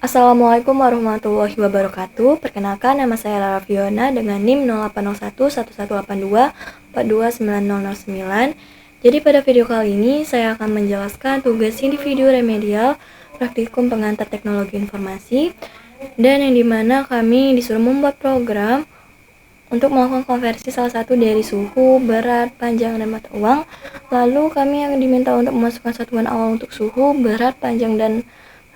Assalamualaikum warahmatullahi wabarakatuh. Perkenalkan, nama saya Lara Fiona dengan NIM 08011182429009. Jadi pada video kali ini saya akan menjelaskan tugas individu remedial praktikum pengantar teknologi informasi, dan yang dimana kami disuruh membuat program untuk melakukan konversi salah satu dari suhu, berat, panjang, dan mata uang. Lalu kami yang diminta untuk memasukkan satuan awal untuk suhu, berat, panjang, dan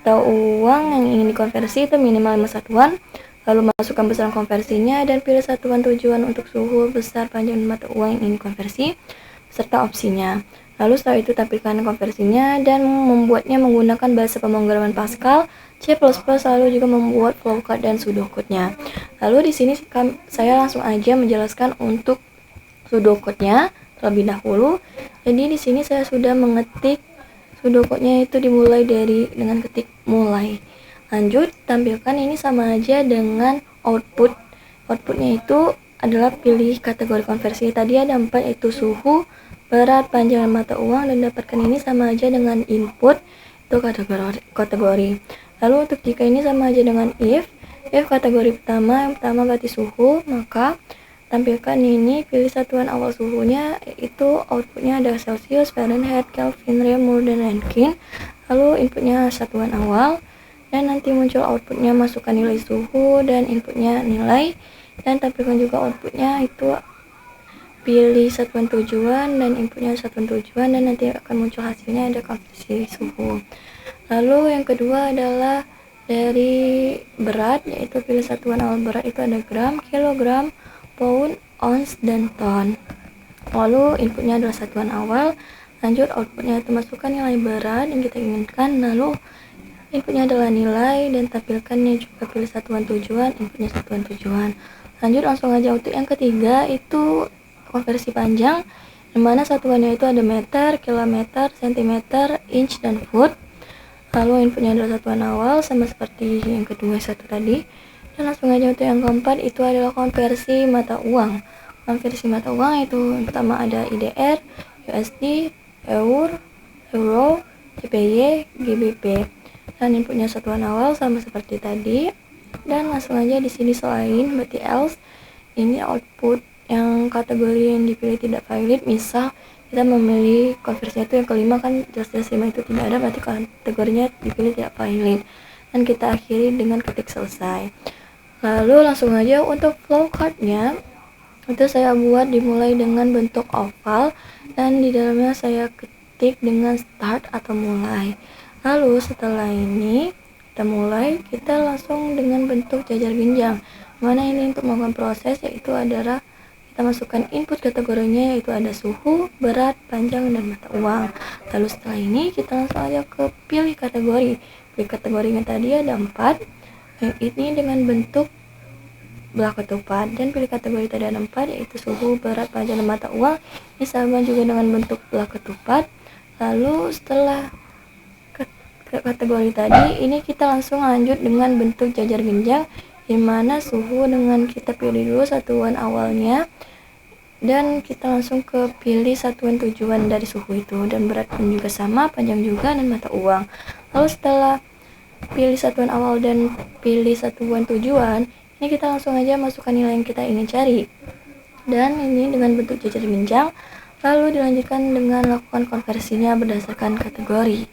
mata uang yang ingin dikonversi itu minimal 5 satuan. Lalu masukkan besaran konversinya dan pilih satuan tujuan untuk suhu, besar, panjang, dan mata uang yang ingin dikonversi serta opsinya. Lalu setelah itu tampilkan konversinya dan membuatnya menggunakan bahasa pemrograman Pascal, C++, lalu juga membuat flowchart dan pseudocode-nya. Lalu di sini saya langsung aja menjelaskan untuk pseudocode-nya terlebih dahulu. Jadi di sini saya sudah mengetik pseudocode-nya, itu dimulai dengan ketik mulai. Lanjut, tampilkan ini sama aja dengan output. Outputnya itu adalah pilih kategori konversi. Tadi ada 4, yaitu suhu, berat, panjang, dan mata uang, dan dapatkan ini sama aja dengan input, itu kategori. Lalu untuk jika ini sama aja dengan if kategori pertama, yang pertama berarti suhu, maka tampilkan ini, pilih satuan awal suhunya, yaitu outputnya ada Celsius, Fahrenheit, Kelvin, Reaumur, dan Rankine. Lalu inputnya satuan awal, dan nanti muncul outputnya, masukkan nilai suhu dan inputnya nilai, dan tampilkan juga outputnya, itu pilih satuan tujuan dan inputnya satuan tujuan, dan nanti akan muncul hasilnya ada konversi suhu. Lalu yang kedua adalah dari berat, yaitu pilih satuan awal berat, itu ada gram, kilogram, pound, ounce, dan ton. Lalu inputnya adalah satuan awal. Lanjut, outputnya itu masukkan nilai berat yang kita inginkan, lalu inputnya adalah nilai, dan tampilkannya juga pilih satuan tujuan, inputnya satuan tujuan. Lanjut, langsung aja untuk yang ketiga, itu konversi panjang, dimana satuannya itu ada meter, kilometer, sentimeter, inch, dan foot. Lalu inputnya adalah satuan awal, sama seperti yang kedua satu tadi. Dan langsung aja untuk yang keempat, itu adalah konversi mata uang. Konversi mata uang itu yang pertama ada IDR, USD, Euro, JPY, GBP. Dan inputnya satuan awal sama seperti tadi. Dan langsung aja di sini selain, berarti else, ini output yang kategori yang dipilih tidak valid. Misal kita memilih konversinya itu yang kelima, kan jelas-jelas 5 itu tidak ada, berarti kategorinya dipilih tidak valid, dan kita akhiri dengan ketik selesai. Lalu langsung aja untuk flowchart-nya, itu saya buat dimulai dengan bentuk oval, dan di dalamnya saya ketik dengan start atau mulai. Lalu setelah ini kita mulai, kita langsung dengan bentuk jajar genjang, mana ini untuk melakukan proses, yaitu adalah kita masukkan input kategorinya, yaitu ada suhu, berat, panjang, dan mata uang. Lalu setelah ini kita langsung aja ke pilih kategori. Pilih kategorinya tadi ada 4, ini dengan bentuk belah ketupat, dan pilih kategori tadi ada 4, yaitu suhu, berat, panjang, dan mata uang. Ini sama juga dengan bentuk belah ketupat. Lalu setelah kategori tadi, ini kita langsung lanjut dengan bentuk jajar genjang, dimana suhu dengan kita pilih dulu satuan awalnya, dan kita langsung ke pilih satuan tujuan dari suhu itu, dan berat pun juga sama, panjang juga, dan mata uang. Lalu setelah pilih satuan awal dan pilih satuan tujuan, ini kita langsung aja masukkan nilai yang kita ingin cari, dan ini dengan bentuk jajar genjang. Lalu dilanjutkan dengan lakukan konversinya berdasarkan kategori,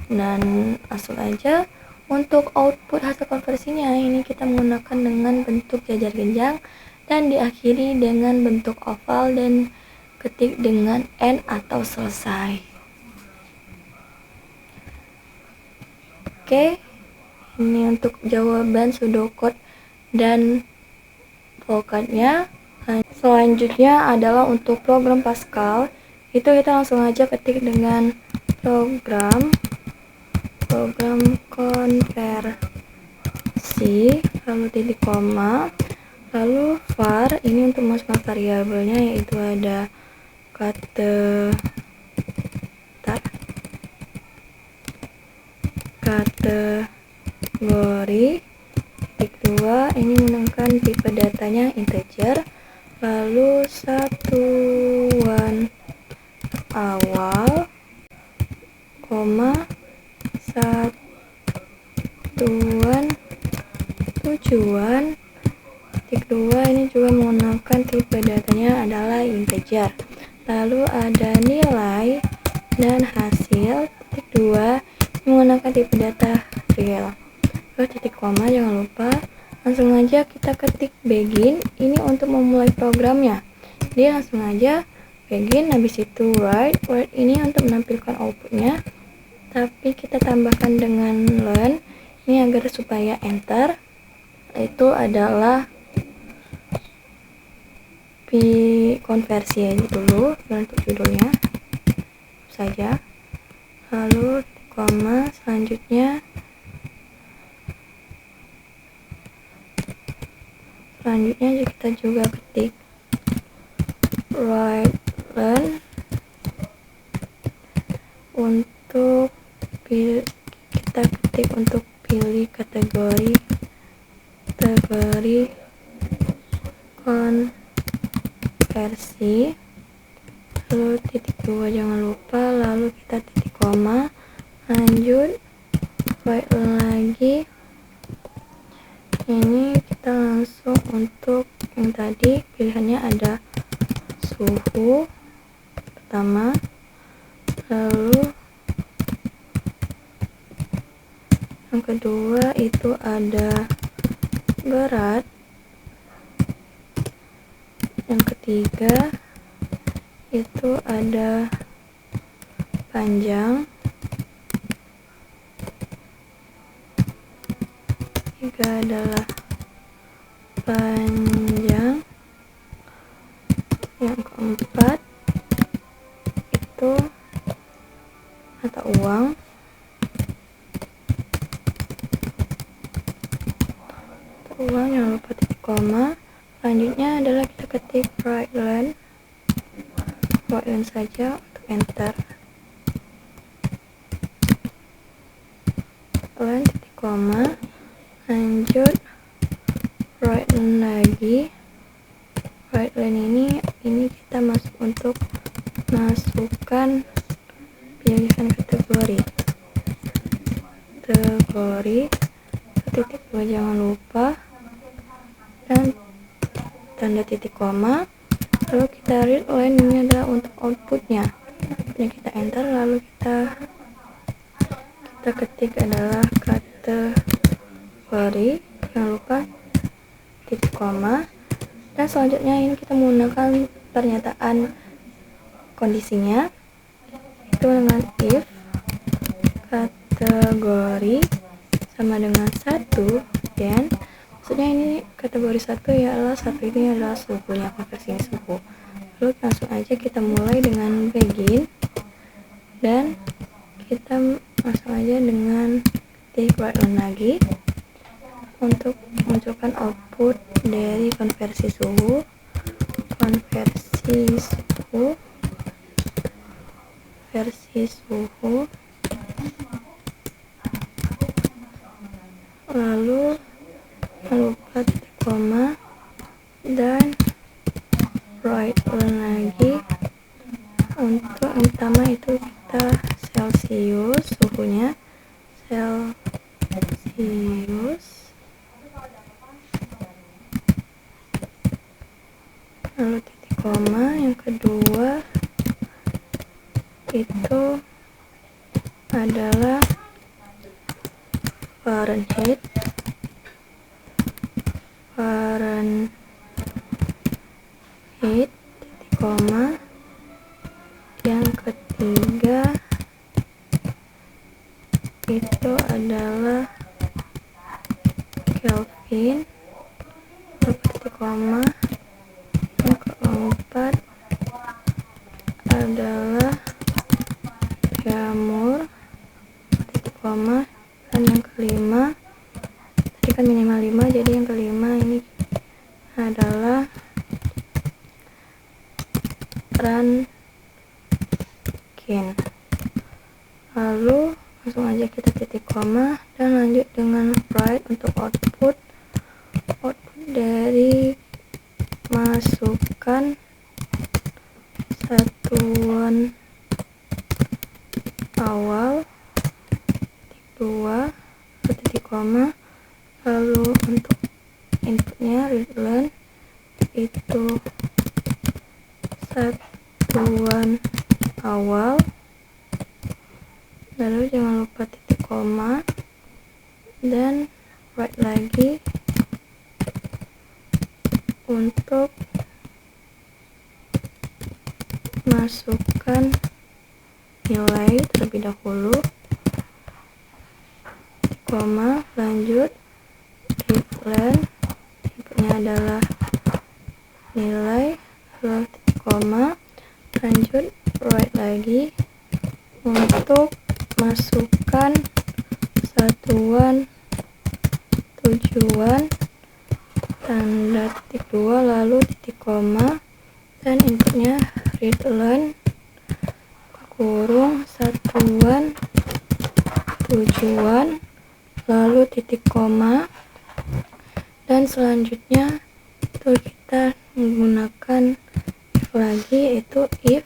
dan langsung aja untuk output hasil konversinya ini kita menggunakan dengan bentuk jajar genjang, dan diakhiri dengan bentuk oval, dan ketik dengan N atau selesai. Oke, ini untuk jawaban pseudocode dan flowchart-nya. Selanjutnya adalah untuk program Pascal, itu kita langsung aja ketik dengan program konversi, lalu titik koma, lalu var, ini untuk masukkan variabelnya, yaitu ada kategori, titik 2, ini menggunakan tipe datanya integer, lalu satuan awal, koma, satuan cuan. Titik 2 ini juga menggunakan tipe datanya adalah integer. Lalu ada nilai dan hasil. Titik 2 menggunakan tipe data real. Lalu titik koma jangan lupa. Langsung aja kita ketik begin ini untuk memulai programnya. Jadi langsung aja begin, habis itu write ini untuk menampilkan outputnya, tapi kita tambahkan dengan learn ini agar supaya enter. Itu adalah konversi aja dulu untuk judulnya saja, lalu koma selanjutnya kita juga ketik write learn untuk kita ketik untuk pilih kategori konversi, lalu titik 2 jangan lupa, lalu kita titik koma, lanjut write lagi. Ini kita langsung untuk yang tadi pilihannya ada suhu pertama, lalu yang kedua itu ada berat, yang ketiga itu ada panjang, tiga adalah panjang, yang keempat itu mata uang, jangan lupa titik koma. Selanjutnya adalah kita ketik write learn saja untuk enter, learn titik koma, lanjut write learn lagi. Write learn ini kita untuk masukkan pilihan kategori titik 2 jangan lupa, dan tanda titik koma, lalu kita read line ini adalah untuk outputnya. Ini kita enter, lalu kita ketik adalah kategori, jangan lupa titik koma, dan selanjutnya ini kita menggunakan pernyataan kondisinya itu dengan if kategori sama dengan 1 dan maksudnya ini kategori 1 ialah ini adalah suhunya, konversi suhu. Lalu langsung aja kita mulai dengan begin dan kita langsung aja dengan titik write learn lagi untuk munculkan output dari konversi suhu. Lalu lupa titik koma dan write learn lagi. Untuk yang pertama itu kita Celsius, suhunya Celsius, lalu titik koma. Yang kedua itu adalah Fahrenheit, titik koma. Yang ketiga itu adalah Kelvin, titik koma. Yang keempat adalah jamur, titik koma. Dan yang kelima, tadi kan minimal 5, jadi yang kelima ini adalah Röntgen. Lalu langsung aja kita titik koma dan lanjut dengan write untuk output dari masukkan satuan awal titik 2 titik koma, lalu untuk inputnya readline itu satuan awal, lalu jangan lupa titik koma, dan write lagi untuk masukkan nilai terlebih dahulu, koma, lanjut readline, inputnya adalah nilai, lalu titik koma, lanjut write lagi untuk masukkan satuan tujuan, tanda titik 2, lalu titik koma, dan inputnya readline kurung satuan tujuan, lalu titik koma, dan selanjutnya itu kita menggunakan if lagi, yaitu if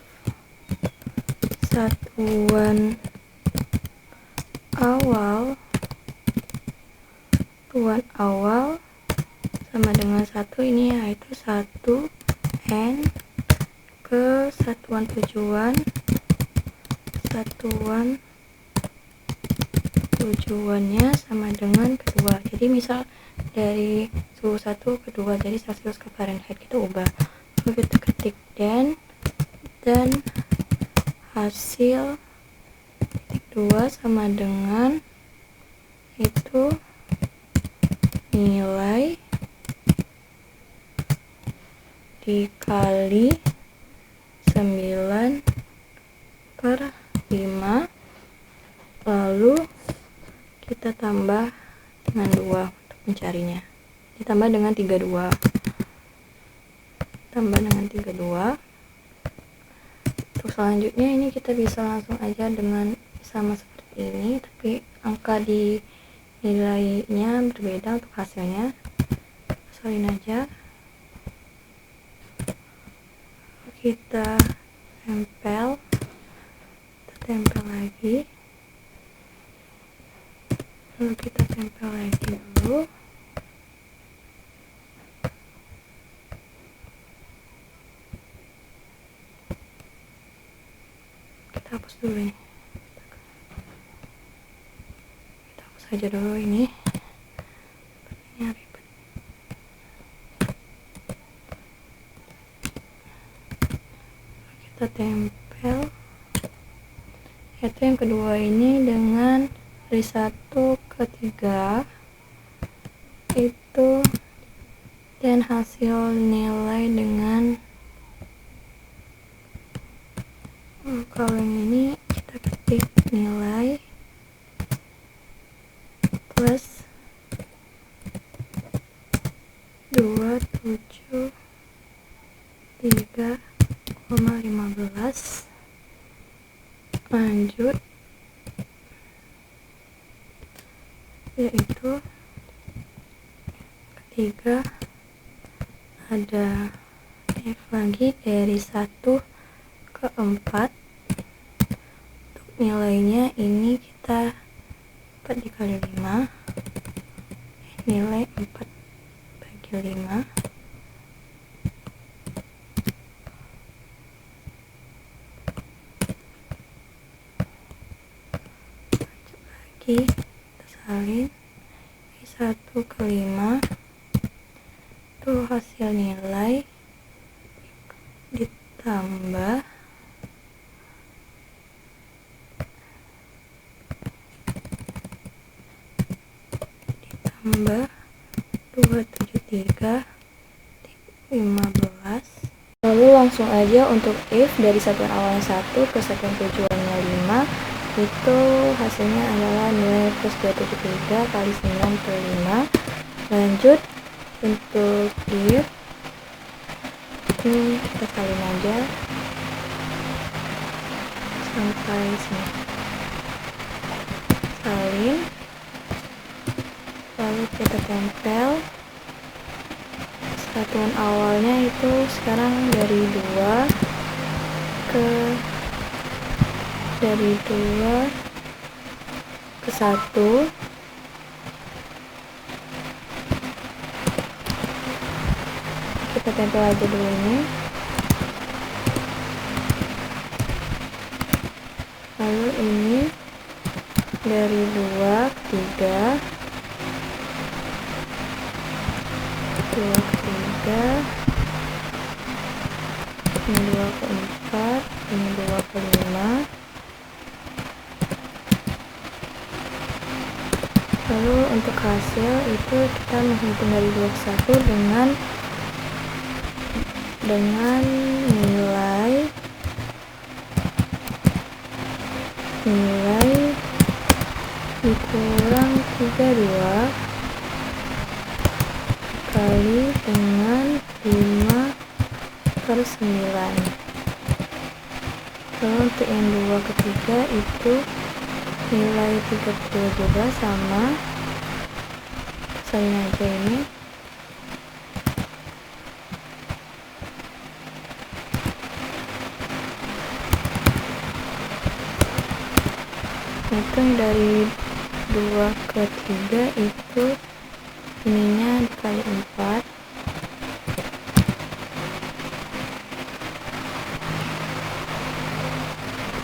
satuan awal sama dengan 1, ini yaitu 1, and ke satuan tujuannya sama dengan kedua. Jadi misal dari suhu 1 ke 2, jadi Celsius ke Fahrenheit, kita ubah, lalu kita ketik dan hasil titik 2 sama dengan itu nilai dikali 9/5, lalu kita tambah dengan 2 untuk mencarinya, ditambah dengan 32, Untuk selanjutnya ini kita bisa langsung aja dengan sama seperti ini, tapi angka di nilainya berbeda untuk hasilnya. Salin aja, kita tempel lagi, lalu kita tempel lagi dulu, kita hapus dulu ini, kita hapus aja dulu ini, sepertinya ribet. Kita tempel, yaitu yang kedua ini dengan dari 1 ke 3 itu, dan hasil nilai dengan kalau yang ini kita ketik nilai plus 273,15, lanjut, yaitu ketiga ada F lagi dari 1 ke 4, untuk nilainya ini kita 4 dikali 5, nilai 4 bagi 5, lagi kita salin, 1 ke 5 itu hasil nilai ditambah ditambah 273,15. Lalu langsung aja untuk if dari satuan awalnya 1 ke satuan tujuannya 5, itu hasilnya adalah nilai plus 273 kali 9/5. Lanjut untuk if ini kita salin aja sampai sini, salin, lalu kita tempel. Satuan awalnya itu sekarang dari 2 ke 1, Saya tempel aja dulu ini. Lalu ini dari 2 ke 3, 2 ke 3, ini 2 ke 4, ini 2 ke 5. Lalu untuk hasil itu kita menghitung dari 2 ke 1 dengan nilai dikurang 32 kali dengan 5/9. Lalu untuk yang 2 ke 3 itu nilai 30 juga sama, salin aja ini. Hitung dari 2 ke 3 itu ininya dikali 4,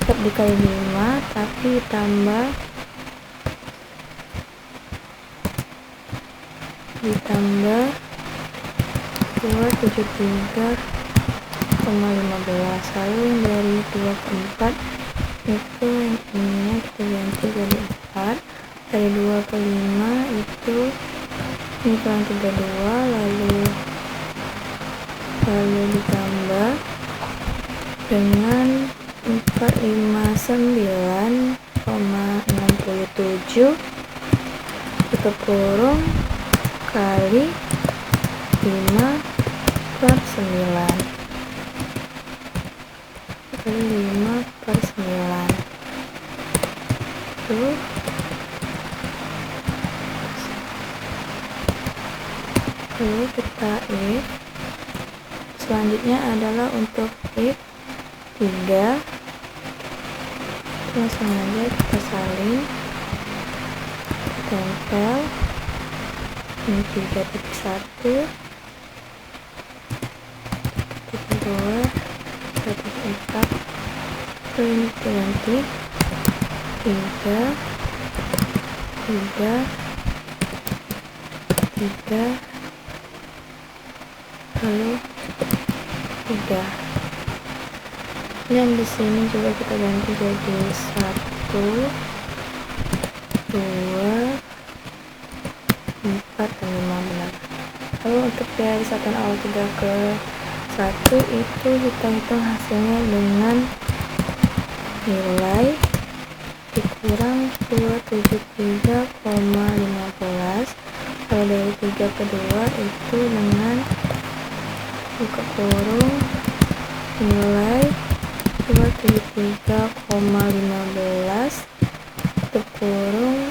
tetap dikali 5 tapi ditambah 273,15. Lalu yang dari 2 ke 4 itu ininya kita ganti jadi 4, dari 2 ke 5 itu ini kurang 32, lalu ditambah dengan 459,67 tutup kurung kali 5/9 kali 5/9. Lalu kita if. Selanjutnya adalah untuk if 3, langsung aja kita salin, tempel ini 3.1, 3.2, 3.4, lalu ini kita ganti 3, 3, lalu 3. Dan di sini juga kita ganti jadi 1, 2, 4, dan 5 benar. Lalu untuk dari satuan awal 3 ke 1 itu kita hitung hasilnya dengan nilai dikurang 273,15. Kalau dari 3 ke 2 itu dengan buka kurung nilai 273,15 tutup kurung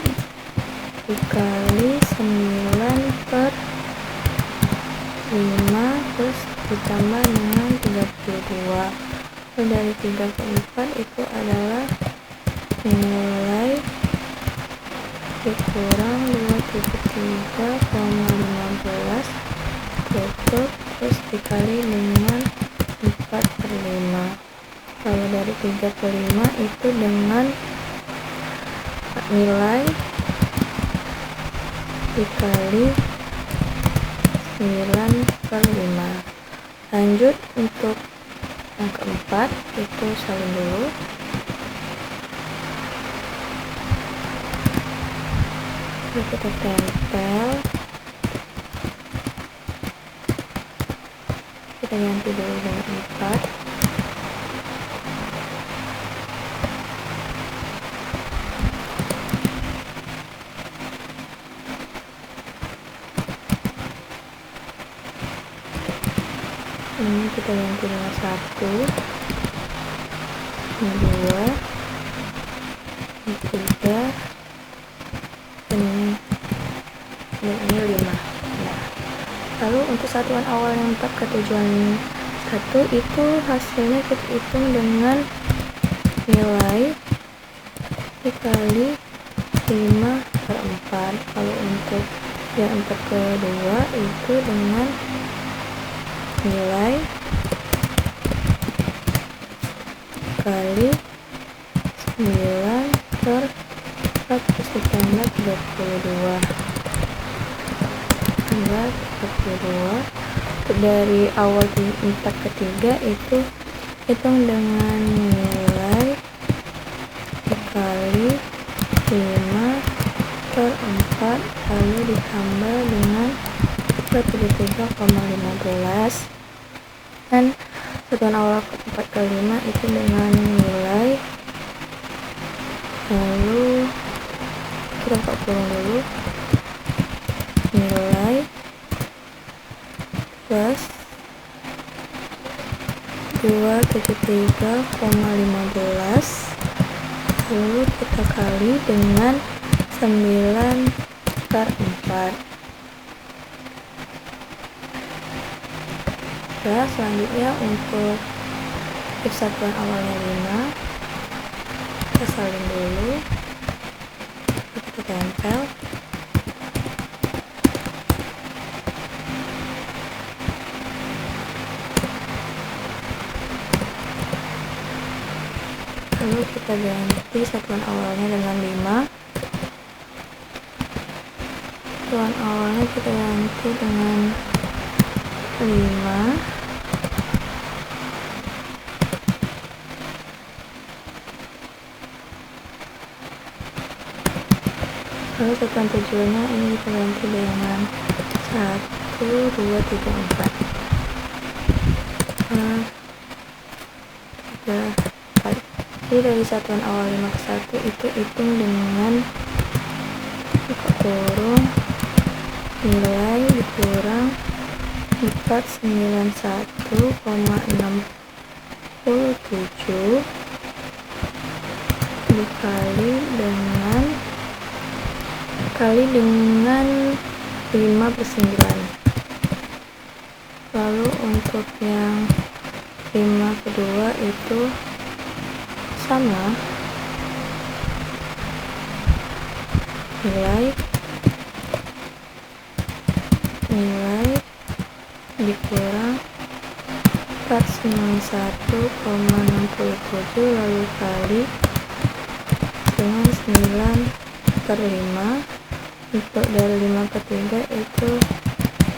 dikali 9/5 terus ditambah dengan 32. Lalu dari 3 ke 4 itu adalah nilai dikurang 273,15 tutup terus dikali dengan 4/5. Lalu dari 3 ke 5 itu dengan nilai dikali 9/5. Lanjut untuk yang keempat itu salin dulu. Lalu kita tempel, kita ganti dulu dengan 4. Ini kita ganti dengan 1, ini 2, ini 3, ini 5. Nah, lalu untuk satuan awal yang 4 ke tujuan 1 itu hasilnya kita hitung dengan nilai dikali 5/4. Kalau untuk yang 4 ke 2 itu dengan nilai kali 9 per 100 ditambah 32 dari awal 4 ke 3 itu hitung dengan nilai dikali 5 per 4 lalu ditambah dengan 33,15 dan satuan awal ke 4 ke 5 itu dengan nilai, lalu kita buka kurung dulu, nilai plus 273,15 lalu kita kali dengan 9 per 4. Ya, selanjutnya untuk if satuan awalnya 5, kita salin dulu, kita tempel. Lalu kita ganti satuan awalnya dengan 5. Satuan awalnya kita ganti dengan 5. Lalu satuan tujuannya ini kita ganti dengan 1, 2, 3, 4. 3 kali. Jadi dari satuan awal 5 ke 1 itu hitung dengan buka kurung nilai dikurang 491,67 dikali dengan 5 per 9. Lalu untuk yang 5 kedua itu sama, nilai dikurang 491,67 lalu kali dengan 9 per 5. Untuk dari 5 ke 3 itu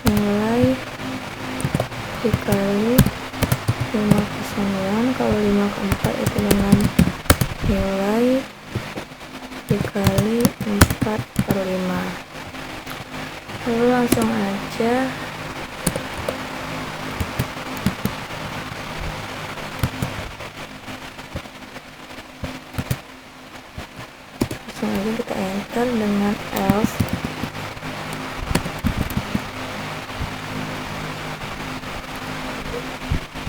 nilai dikali 5 ke 9, kalau 5 ke 4 itu dengan nilai dikali 4 per 5. Lalu langsung aja kita enter dengan else.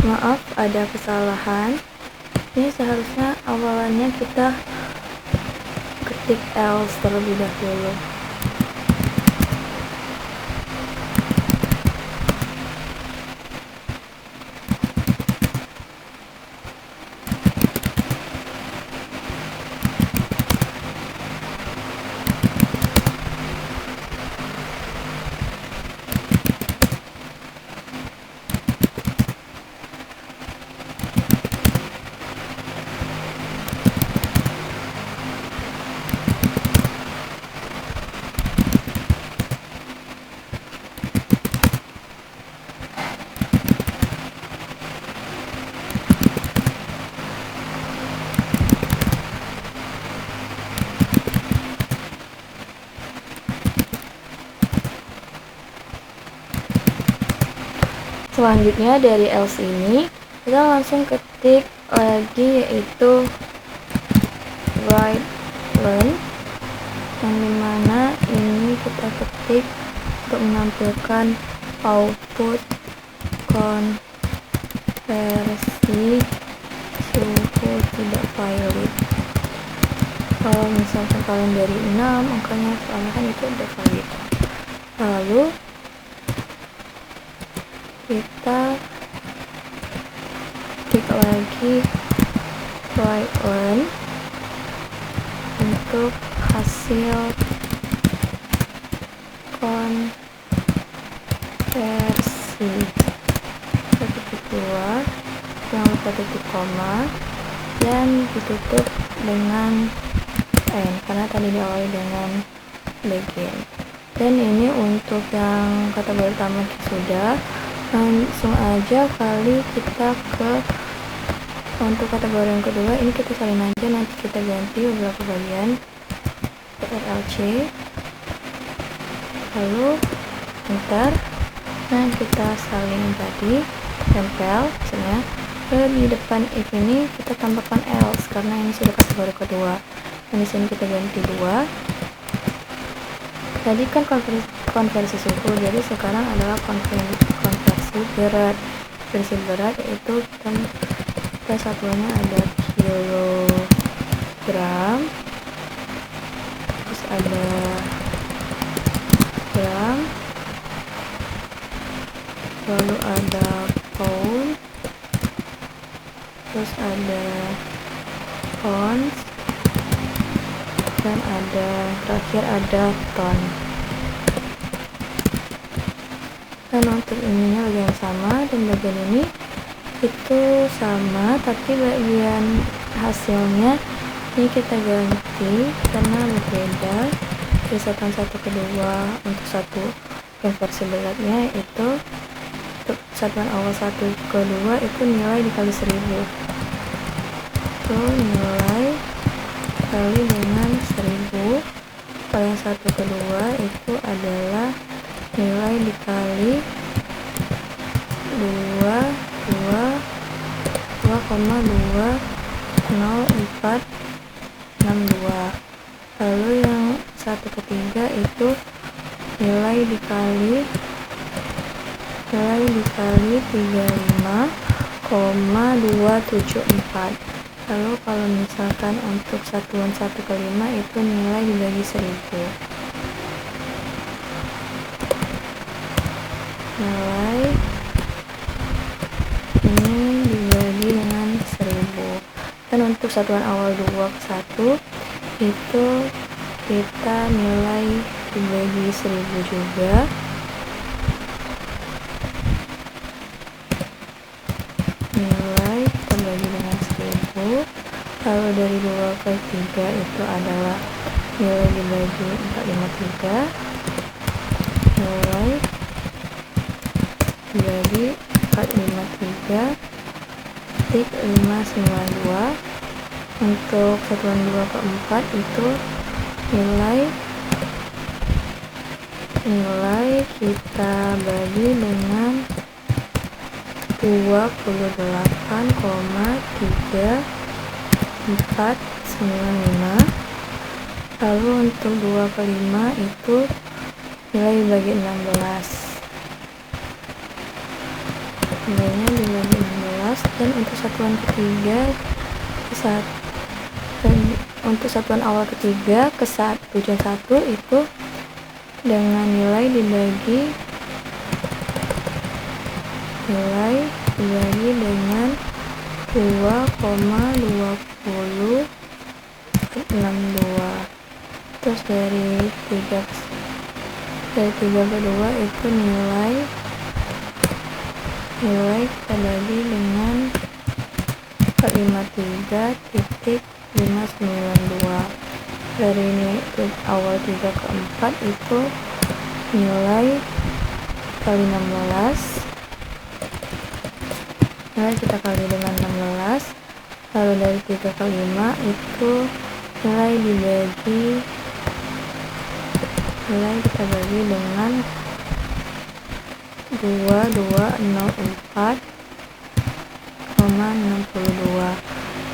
Maaf, ada kesalahan. Ini seharusnya awalannya kita ketik else terlebih dahulu. Selanjutnya dari else ini kita langsung ketik lagi, yaitu write learn, yang dimana ini kita ketik untuk menampilkan output konversi suhu tidak valid. Kalau misalkan kalian dari 6 angkanya kesalahan, itu udah valid. Lalu kita klik lagi write learn untuk hasil konversi. kedua jangan lupa titik koma dan ditutup dengan n karena tadi diawali dengan begin. Dan ini untuk yang kategori pertama sudah, langsung aja kali kita ke untuk kategori yang kedua. Ini kita salin aja, nanti kita ganti beberapa bagian ke RLC, lalu enter. Nah, kita salin tadi, tempel misalnya di depan if ini kita tambahkan else karena ini sudah kategori kedua. Dan di sini kita ganti 2. Tadi kan konversi suhu, jadi sekarang adalah konversi berat. Versi berat yaitu kita satuannya ada kilogram, terus ada gram, lalu ada pound, terus ada ounce, dan terakhir ada ton. Dan untuk ininya bagian sama, dan bagian ini itu sama, tapi bagian hasilnya ini kita ganti karena berbeda. Dari satuan 1 ke 2 untuk satu konversi beratnya itu untuk satuan awal 1 ke 2 itu nilai dikali 1000, itu nilai kali dengan 1000. Kalau yang 1 ke 2 itu adalah nilai dikali 2,20462. Lalu yang 1 ke 3 itu nilai dikali 35,274. Lalu kalau misalkan untuk satuan 1 ke 5 itu nilai dibagi 1000. Nilai ini dibagi dengan 1000. Dan untuk satuan awal 2 ke 1 itu kita nilai dibagi 1000 juga. Nilai kita bagi dengan 1000. Lalu dari 2 ke 3 itu adalah nilai dibagi 453. Nilai dibagi 453,592. Untuk satuan 2 ke 4 itu nilai kita bagi dengan 28,3495. Lalu untuk 2 ke 5 itu nilai dibagi 16. Nilainya dibagi 16. Dan untuk satuan ketiga untuk satuan awal ketiga ke tujuan 1 itu dengan nilai dibagi dengan 2,2062. Terus dari 3 ke 2 itu nilai kita bagi dengan 453,592. Dari ini awal 3 ke 4 itu nilai kali 16. Nilai kita kali dengan 16. Lalu dari 3 ke 5 itu nilai kita bagi dengan 2204,62.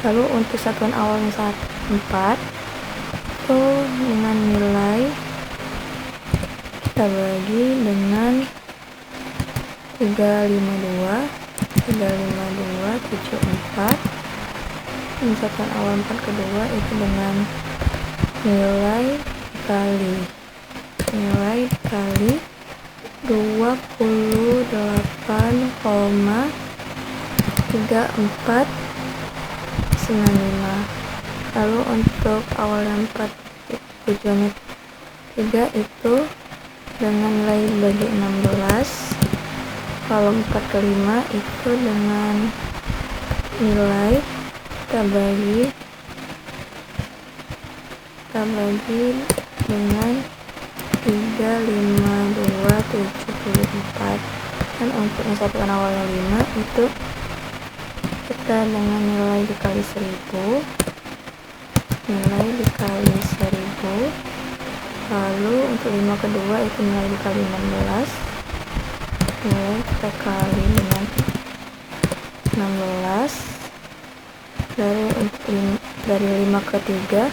Lalu untuk satuan awal yang 4 itu dengan nilai kita bagi dengan 352,74. Dan satuan awal 4 kedua itu dengan nilai kali 28,3495. Lalu untuk awal 4 tujuannya 3 itu dengan nilai bagi 16 Kalau 4 ke 5 itu dengan nilai kita bagi dengan 35274. Dan untuk yang satuan awalnya 5 itu kita dengan nilai dikali 1000, lalu untuk 5 kedua itu nilai dikali 16, nilai kita kali dengan 16. Lalu untuk dari 5 ke 3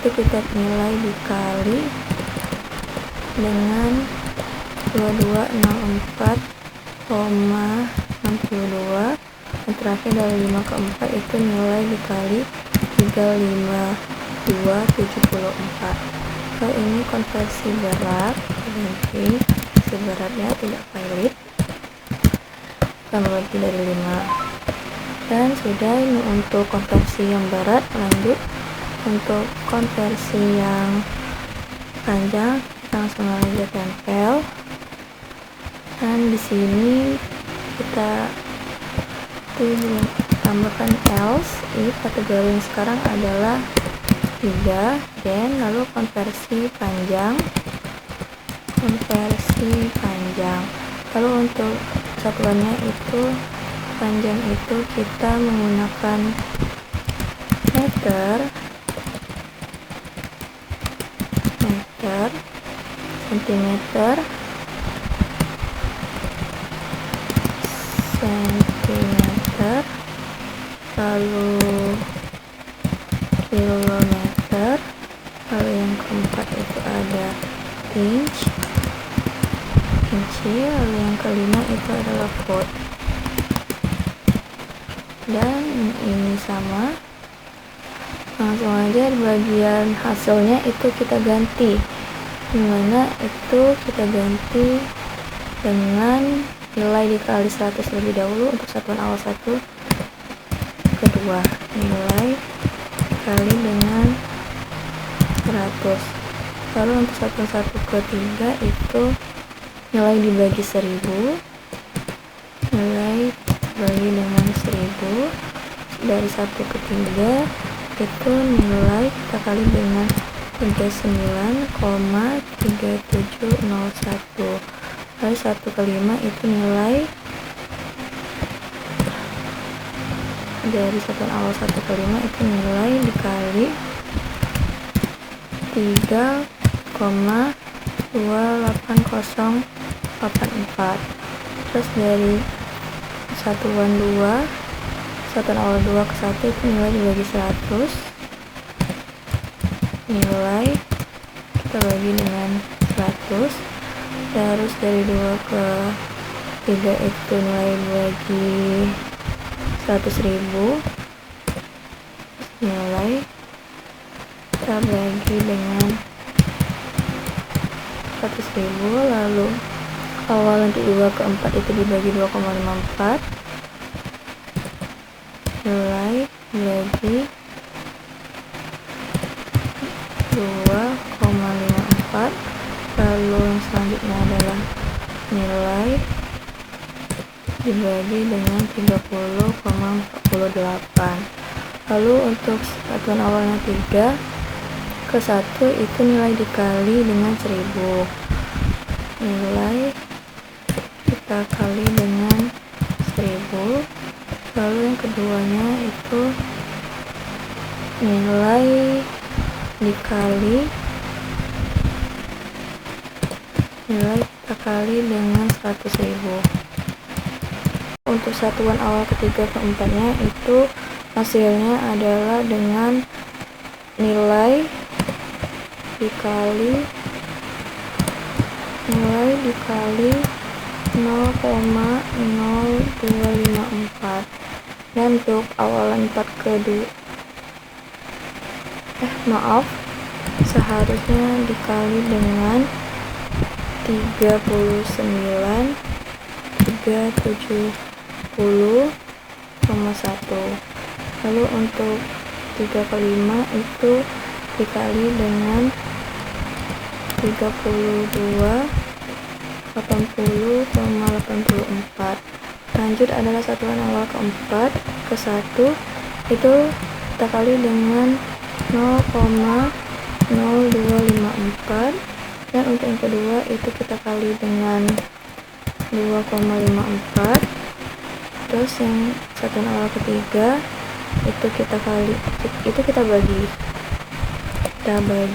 itu kita nilai dikali dengan 2264,62. Dan terakhir dari 5 ke 4 itu nilai dikali 35274. Kalau ini konversi berat, nanti konversi beratnya tidak valid kalau lebih dari 5. Dan sudah ini untuk konversi yang berat. Lanjut untuk konversi yang panjang, kita langsung aja tempel. Dan di sini kita tambahkan else if kategori yang sekarang adalah 3, dan lalu konversi panjang. Lalu untuk satuannya itu panjang itu kita menggunakan meter, sentimeter, lalu kilometer, lalu yang keempat itu ada inch, lalu yang kelima itu adalah foot. Dan ini sama, langsung aja di bagian hasilnya itu kita ganti, dimana itu kita ganti dengan nilai dikali 100 lebih dahulu untuk satuan awal 1 kedua, nilai dikali dengan 100. Lalu untuk satuan 1 ke 3 itu nilai dibagi 1000, nilai bagi dengan 1000. Dari 1 ke 3 itu nilai kita kali dengan 39,3701. Lalu 1 ke 5 itu nilai dari satuan awal 1 ke 5 itu nilai dikali 3,28084. Terus dari satuan awal 2 ke 1 itu nilai dibagi 100, nilai kita bagi dengan 100. Terus dari 2 ke 3 itu nilai dibagi 100.000, nilai kita bagi dengan 100.000. Lalu awal untuk 2 ke 4 itu dibagi 2,54, nilai dibagi 2,54. Lalu yang selanjutnya adalah nilai dibagi dengan 30,48. Lalu untuk satuan awalnya 3 ke 1 itu nilai dikali dengan 1000, nilai kita kali dengan 1000. Lalu yang keduanya itu nilai dikali kita kali dengan 100.000. Untuk satuan awal ketiga keempatnya itu hasilnya adalah dengan nilai dikali 0,0254. Dan untuk awalan 4 ke 2 seharusnya dikali dengan 39,370,1. Lalu untuk 3 ke 5 itu dikali dengan 32 80,84. Lanjut adalah satuan awal keempat, ke 1 itu kita kali dengan 0,0254, dan untuk yang kedua itu kita kali dengan 2,54. Terus yang satuan awal ketiga itu kita bagi dengan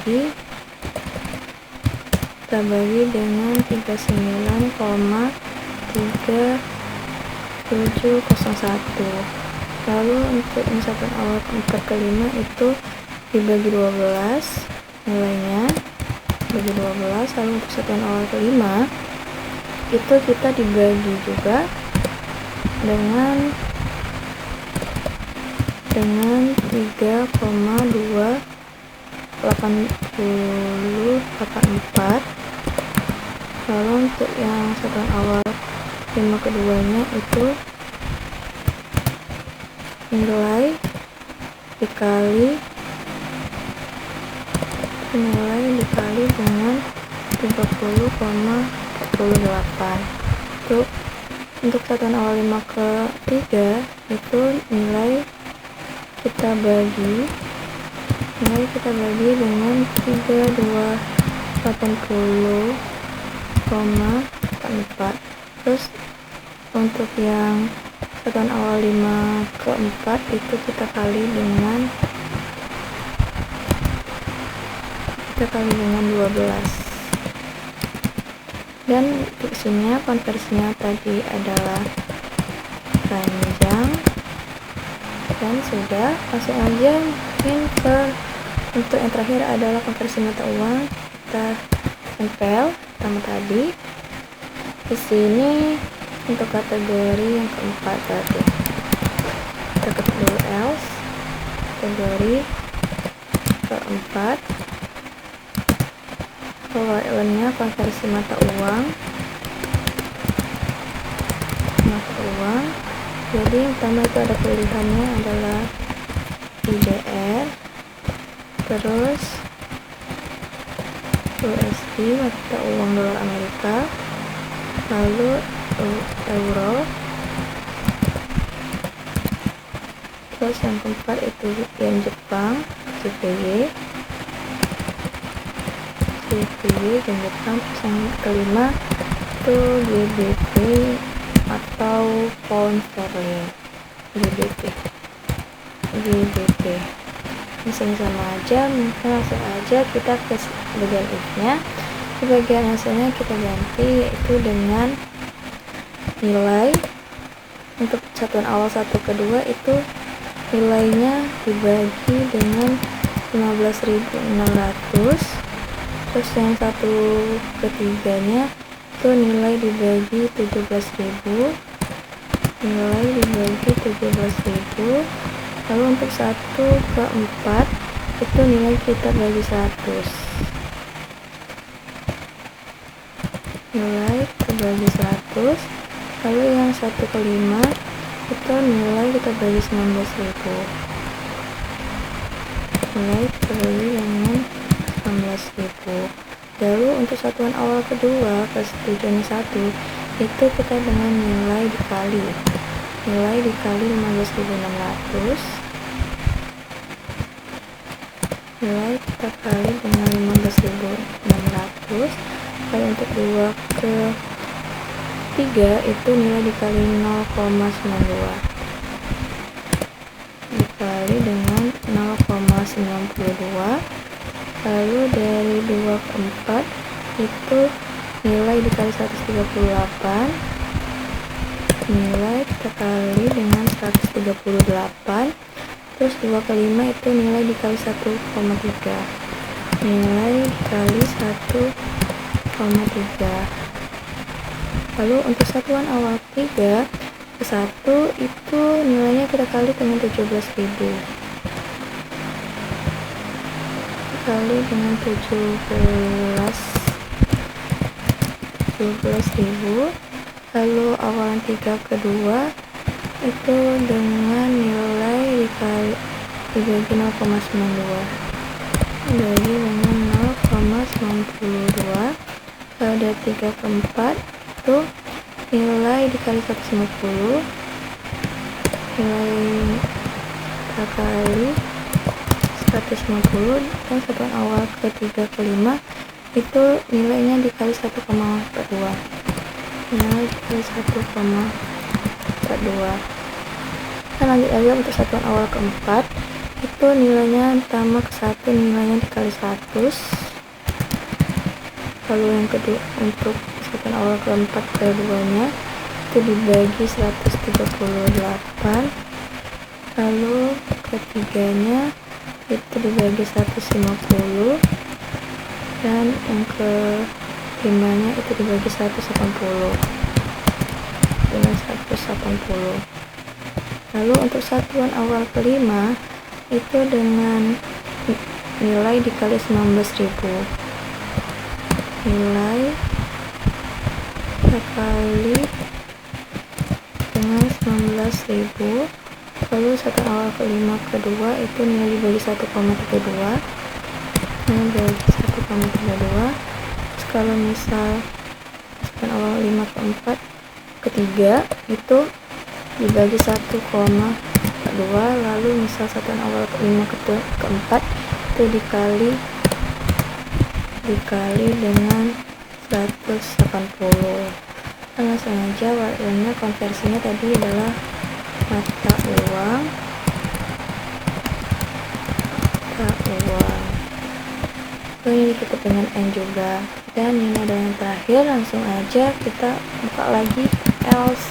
39,3701. Lalu untuk yang satuan awal keempat kelima itu dibagi 12 nilainya, bagi 12. Lalu untuk satuan awal kelima itu kita dibagi juga dengan 3,284. Lalu untuk yang satuan awal 5 keduanya itu nilai dikali dengan 30,48. Untuk satuan awal 5 ke 3 itu nilai kita bagi dengan 3280,44. Terus untuk yang satuan awal 5 ke 4 itu kita kali dengan 12. Dan konversinya tadi adalah panjang, dan sudah. Langsung aja mungkin untuk yang terakhir adalah konversi mata uang. Kita tempel sama tadi di sini. Untuk kategori yang keempat tadi kita ketik dulu else. Kategori keempat, nya konversi mata uang. Jadi yang pertama itu ada pilihannya adalah IDR, terus USD mata uang dolar Amerika, lalu euro, terus yang keempat itu yen Jepang, JPY dan Jepang. Terus yang kelima itu GBP atau pound sterling. GBP ini sama aja. Mungkin langsung aja kita ke bagian if-nya. Di bagian hasilnya kita ganti, yaitu dengan nilai untuk satuan awal 1 ke 2 itu nilainya dibagi dengan 15.600. Terus yang 1 ke 3-nya itu nilai dibagi 17.000. Lalu untuk 1 ke 4 itu nilai kita bagi 100. Lalu yang 1 ke 5 itu nilai kita bagi 19.000. Lalu untuk satuan awal kedua persetujuan 1 itu kita dengan nilai dikali 15.600. Nilai kita kali dengan 15.600. Lalu untuk 2 ke 3 itu nilai dikali 0,92 dikali dengan 0,92. Lalu dari 2 ke 4 itu nilai dikali 138, nilai kita kali dengan 138. Terus 2 ke 5 itu nilai dikali 1,3, nilai dikali 1,3. Lalu untuk satuan awal 3 ke 1 itu nilainya kita kali dengan 17.000. Kali dengan 17.000. Lalu awalan 3 kedua itu dengan nilai dibagi 0,92 dibagi dengan 0,92. pada 3 ke 4 itu nilai dikali 150, nilai kali 150, dan satuan awal ke 3 ke 5 itu nilainya dikali 1,42, nilai dikali 1,42. Kita lanjut aja untuk satuan awal keempat, itu nilainya ditambah ke 1, nilainya dikali 100. Lalu yang kedua, untuk satuan awal keempat keduanya itu dibagi 138. Lalu ketiganya itu dibagi 150, dan yang kelimanya itu dibagi 180 dengan 180. Lalu untuk satuan awal kelima itu dengan nilai dikali 19.000, nilai kali dengan 19.000. Lalu satuan awal kelima kedua itu nilai dibagi 1,32, nilai dibagi 1,32. Kalau misal satuan awal 5 ke 4 ketiga itu dibagi 1,2, lalu misal satuan awal ke 5 ke 4 itu dikali dengan 180. Langsung aja warnanya konversinya tadi adalah mata uang. Ini ditutup dengan N juga, dan ini ada yang terakhir. Langsung aja kita buka lagi else,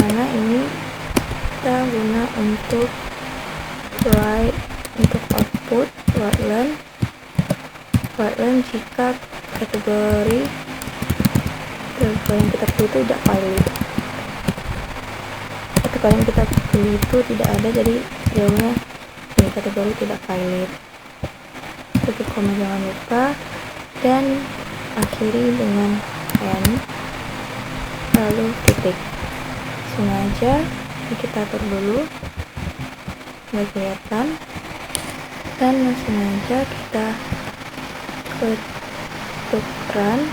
mana ini kita guna untuk write, untuk output whiteland jika kategori yang kita pilih itu tidak valid. Kategori yang kita pilih itu tidak ada, jadi jawabnya ini kategori tidak valid. Tutup koma jangan lupa, dan akhiri dengan N, lalu titik. Langsung aja kita atur dulu nggak kelihatan, dan langsung aja kita ketuk run.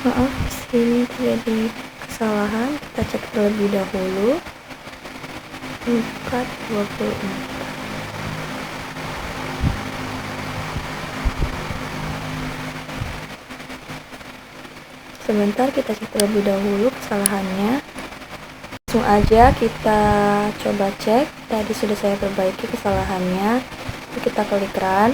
Maaf, disini terjadi kesalahan, kita cek terlebih dahulu. 4.24. Sebentar, kita cek terlebih dahulu kesalahannya. Langsung aja kita coba cek. Tadi sudah saya perbaiki kesalahannya. Kita klik run,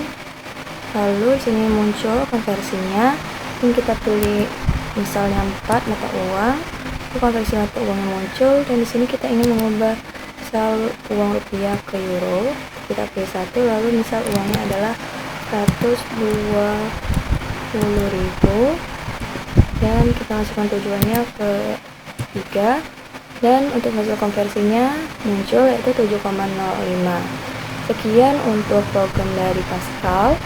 lalu sini muncul konversinya. Ini kita pilih misalnya 4 mata uang, itu konversi mata uangnya muncul, dan di sini kita ingin mengubah misal uang rupiah ke euro. Kita pilih 1, lalu misal uangnya adalah 120.000, dan kita masukkan tujuannya ke 3, dan untuk hasil konversinya muncul yaitu 7,05. Sekian untuk program dari Pascal.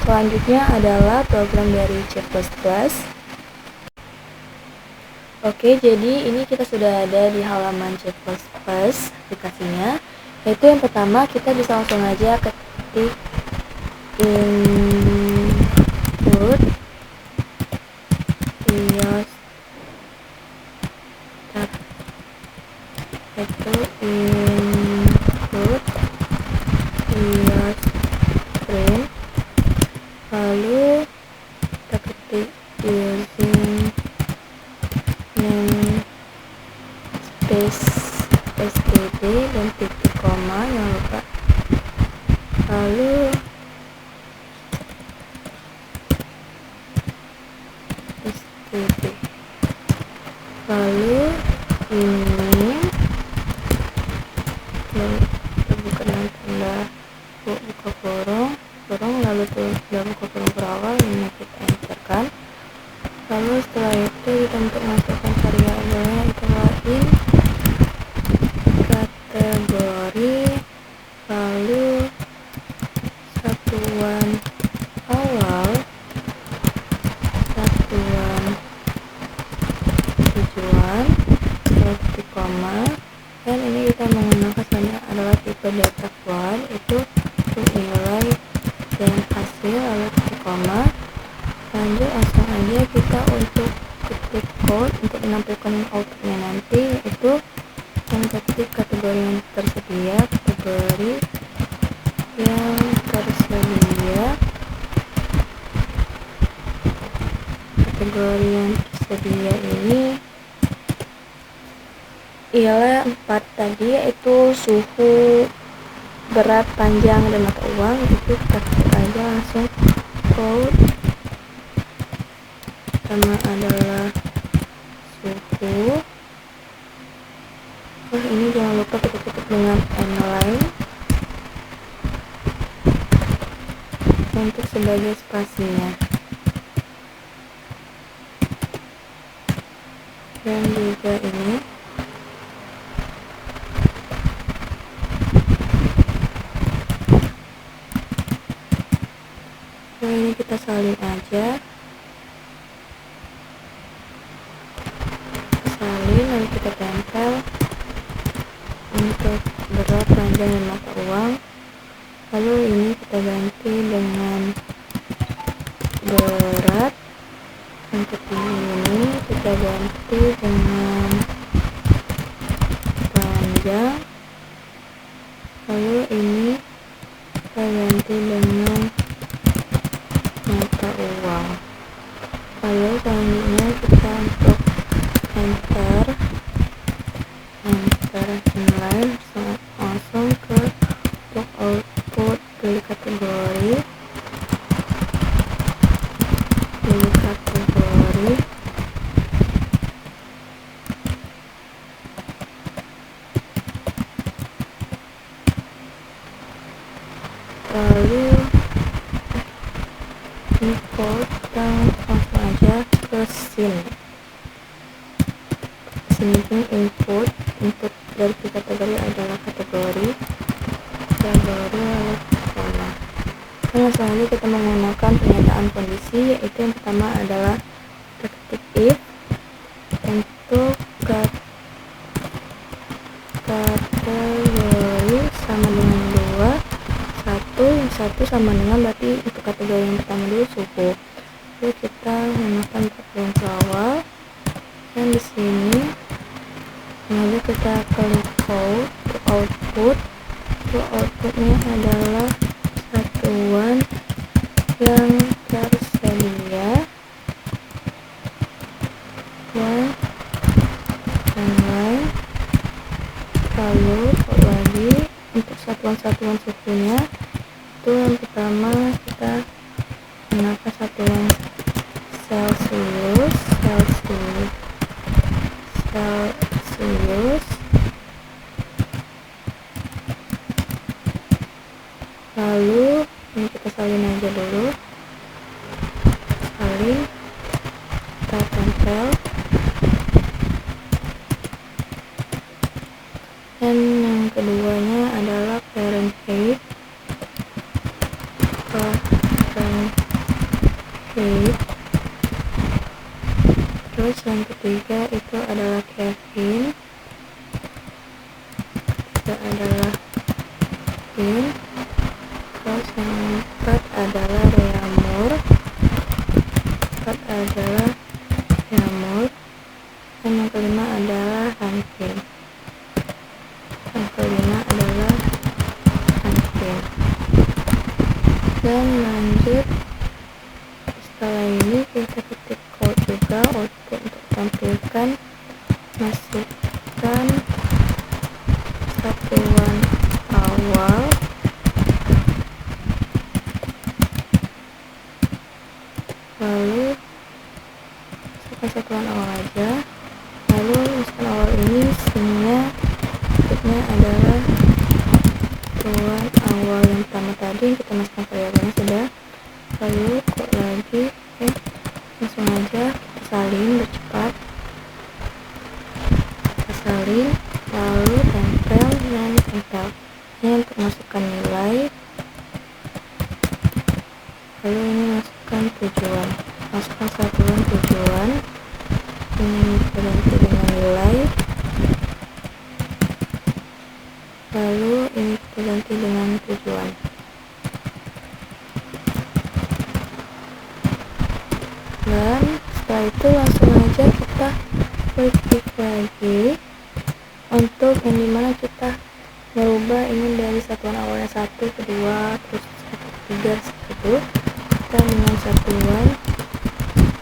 Selanjutnya adalah program dari C++. Oke, jadi ini kita sudah ada di halaman C++ aplikasinya. Yaitu yang pertama, kita bisa langsung aja ketik input ios itu input ios print, lalu kita ketik using name space std dan titik koma, jangan lupa, lalu std, lalu ini terbuka dengan tanda buka kurung, lalu dalam buka kurung berawal, ini kita enterkan. Lalu setelah itu kita untuk masukkan variabelnya itu lain kategori, lalu satuan awal, satuan tujuan, lalu titik koma, dan ini kita menggunakan sebenarnya adalah tipe data float, itu untuk nilai dan hasil, lalu titik koma. code untuk menampilkan outputnya nanti, yaitu mengetik kategori yang tersedia, kategori yang tersedia, kategori yang tersedia ini ialah 4 tadi, yaitu suhu, berat, panjang, dan mata uang. Itu kita ketik aja langsung code. Pertama adalah suhu. Ini jangan lupa kita tutup dengan inline untuk sebagai spasinya, dan juga ini kita salin aja, lalu kita tempel untuk berat, panjang, dan mata uang. Lalu ini kita ganti dengan berat, untuk ini kita ganti dengan panjang, lalu ini kita ganti dengan mata uang. Lalu selanjutnya kita untuk enter inline, langsung ke untuk output, pilih kategori, lalu import, dan langsung aja ke sini input dari kategori adalah kategori lalu koma. Dan langsung aja kita menggunakan pernyataan kondisi, yaitu yang pertama adalah kita ketik if untuk kategori sama dengan 2, yang satu sama dengan, berarti untuk kategori yang pertama dulu suhu. Lalu kita menggunakan preferensi awal, dan di sini lalu kita klik code untuk output. Outputnya adalah satuan yang tersedia dan inline. Lalu lagi untuk satuan-satuan suhunya, itu yang pertama kita menggunakan satuan Celsius, lalu ini kita salin aja dulu, kita tempel, dan yang keduanya adalah Fahrenheit, terus yang ketiga itu adalah Kelvin, terus yang keempat adalah Reaumur, dan yang kelima adalah Kelvin. Dan lanjut, setelah ini kita ketik code juga output untuk tampilkan, masukkan satuan awal, lalu masukkan satuan awal aja, lalu satuan awal ini stringnya adalah satuan awal yang pertama tadi, kita masukkan variabelnya sudah. Lalu kok lagi, langsung aja kita salin bercepat, lalu tempel, ini untuk masukkan nilai, lalu ini masukkan tujuan, masukkan satuan tujuan, ini kita ganti dengan nilai, lalu ini kita ganti dengan tujuan. Dan setelah itu langsung aja kita klik lagi untuk yang dimana kita merubah ini dari satuan awalnya 1 ke 2 terus 1 ke 3 seperti itu. Kita dengan satuan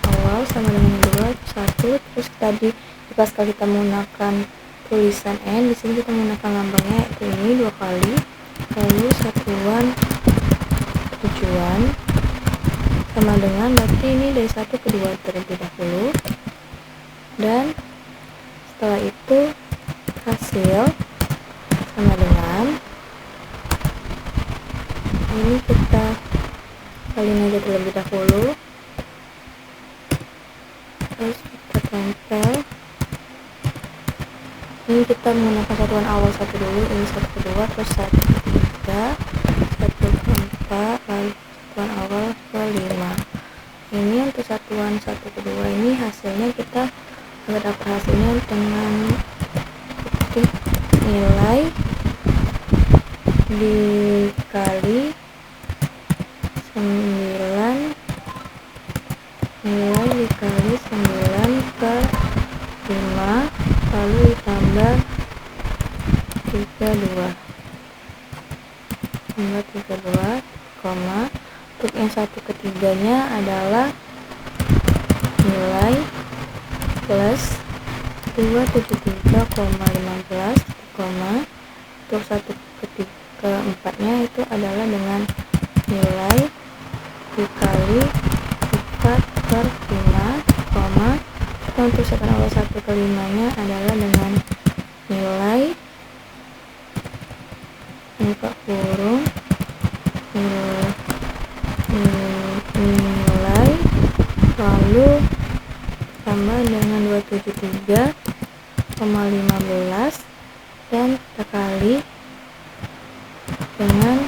awal sama dengan 2 terus 1, terus tadi pas kita menggunakan tulisan N, di sini kita menggunakan lambangnya itu ini 2 kali, lalu satuan tujuan sama dengan berarti ini dari 1 ke 2 terlebih dahulu, dan setelah itu hasil sama dengan ini kita kaliin aja terlebih dahulu, terus kita tempel. Ini kita menggunakan satuan awal 1 dulu, ini 1 ke 2 terus 1 ke 3 1 ke 4 lalu satuan awal ke 5. Ini untuk satuan 1 ke 2 ini hasilnya kita dapat hasilnya dengan ketik nilai dikali 9 nilai dikali 9 per 5 lalu ditambah 32 koma. Untuk yang 1 ketiganya adalah nilai plus 273,15 koma. Untuk 1 keempatnya itu adalah dengan nilai dikali 4 per 5 koma. Untuk satuan awal 1 ke 5 nya adalah dengan nilai buka kurung nilai lalu tambah dengan 273,15 dan kita kali dengan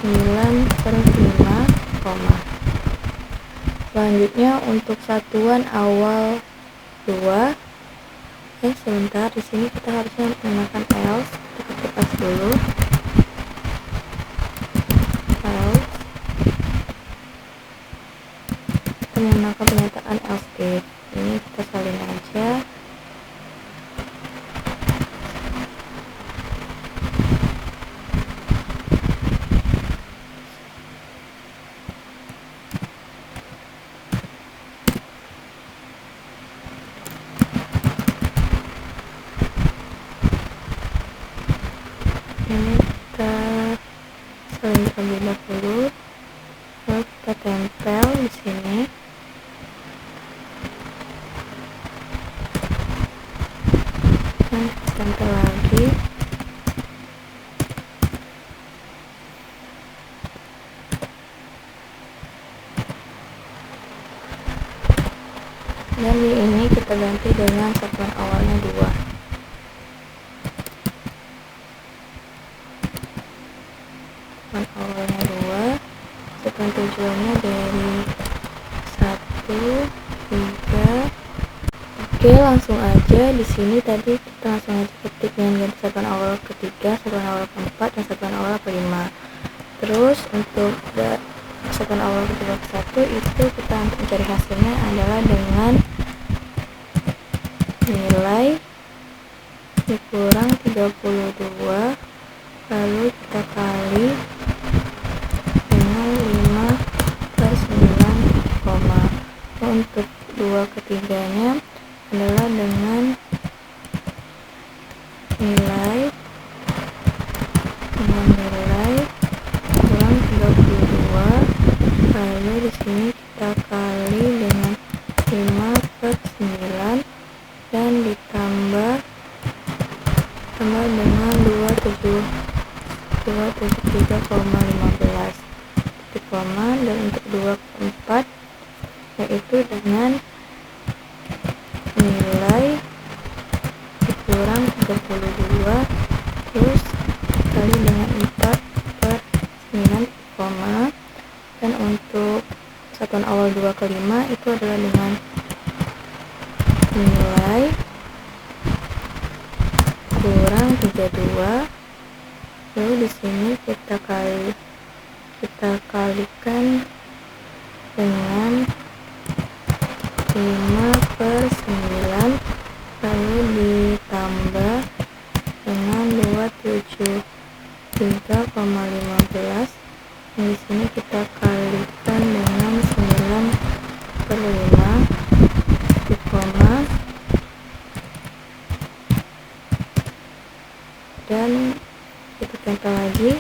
9 per 5 koma. Selanjutnya untuk satuan awal 2, sebentar, di sini kita harusnya menggunakan else. Kita ketik dulu else, kita menggunakan pernyataan else if. Ini kita salin aja. Ini kita salin terlebih dahulu, lalu kita tempel di sini. Nah, tempel lagi. Dan di ini kita ganti dengan satuan awalnya 2. Satuan awalnya 2, satuan tujuannya dari 1, 3. Oke, langsung aja di sini tadi kita langsung aja ketik dengan ganti satuan awal ketiga, satuan awal keempat, dan satuan awal kelima. Terus untuk satuan awal kedua ke 1 itu kita untuk mencari hasilnya adalah dengan nilai dikurang 32 lalu kita kali dengan 5 per 9 koma. Untuk 2 ketiganya adalah dengan nilai kurang 32 lalu di sini kita kali dengan 5 per 9 dan ditambah dengan 273,15 titik koma. Dan untuk 2 ke 4 yaitu dengan nilai dikurang 32 terus kali dengan 4 per 9 koma. Dan untuk satuan awal 2 ke 5 itu adalah dengan nilai kurang 32 lalu di sini kita kalikan dengan 5 per 9 lalu ditambah dengan 273,15. Di sini kita kalikan dengan 9 per 5 di koma, dan kita tempel lagi.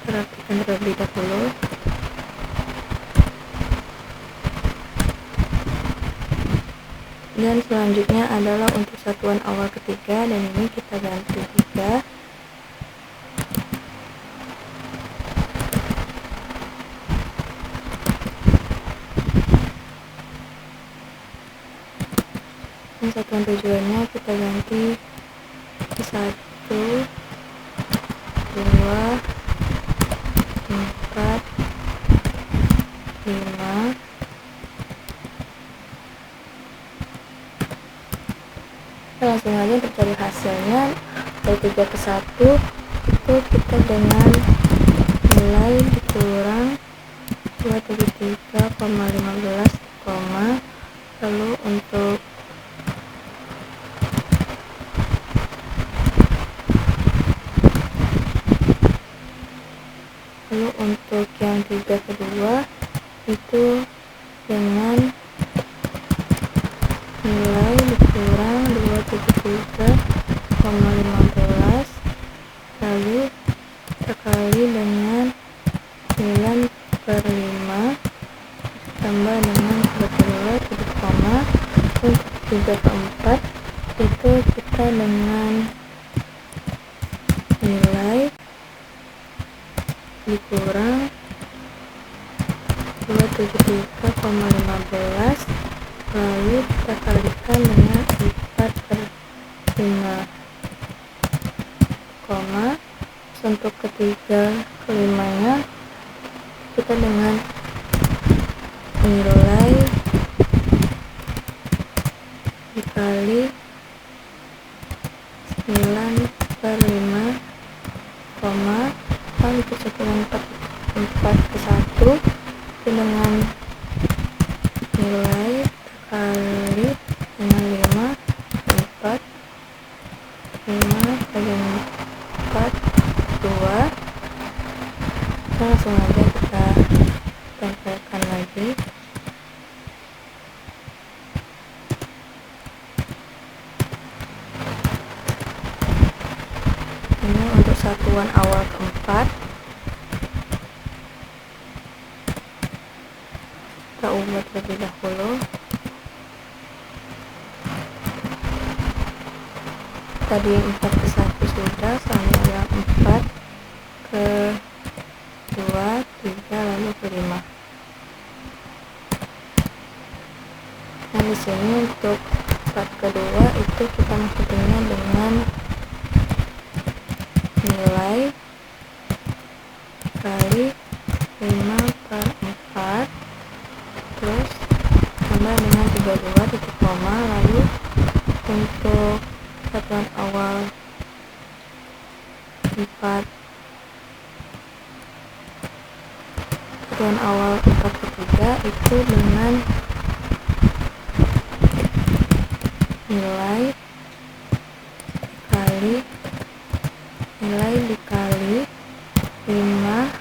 Rapikan terlebih dahulu. Dan selanjutnya adalah untuk satuan awal ketiga, dan ini kita ganti 3. Dan satuan tujuannya kita ganti 1, 2, 4, 5. Langsung aja untuk cari hasilnya. Dari 3 ke 1 itu kita dengan nilai dikurang 273,15 koma. Lalu untuk yang 3 kedua itu dengan nilai dikurang 273,15 lalu kita kali dengan 9 per 5 tambah dengan 32 titik koma. Untuk 3 ke 4 itu kita dengan nilai dikurang 273,15 lalu kita kalikan dengan 4 per 5 koma. Untuk ketiga kelimanya kita dengan nilai dikali 9 per 5 koma, lalu kita satukan 4 ke 1 itu dengan nilai kali dengan 5 kali 4 2. Langsung aja kita tempelkan lagi. Ini untuk satuan awal keempat. Kita ubah terlebih dahulu. Tadi 4 ke 1 sudah, selanjutnya 4 ke 2, 3, lalu ke 5. Nah, di sini untuk 4 ke 2 itu kita menghitungnya dengan nilai kali 5 per 4 terus tambah dengan 32 titik koma. Lalu untuk satuan awal 4 ketiga itu dengan nilai dikali 5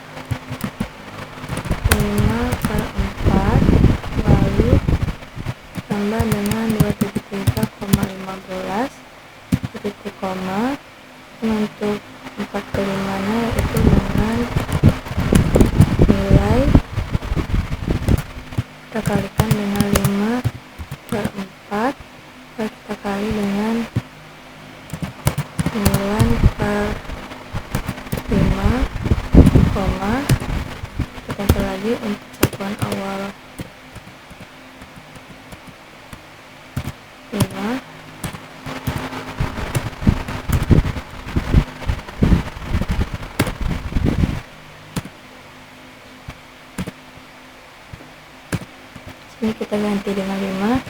per 4 lalu tambah dengan 273,15 titik koma. Untuk 4 ke 5 nya itu dengan nilai kita kalikan dengan 5 per 4 lalu kita kali dengan 9 per 5 koma. Kita tempel lagi untuk satuan awal 5. Sini kita ganti dengan 5.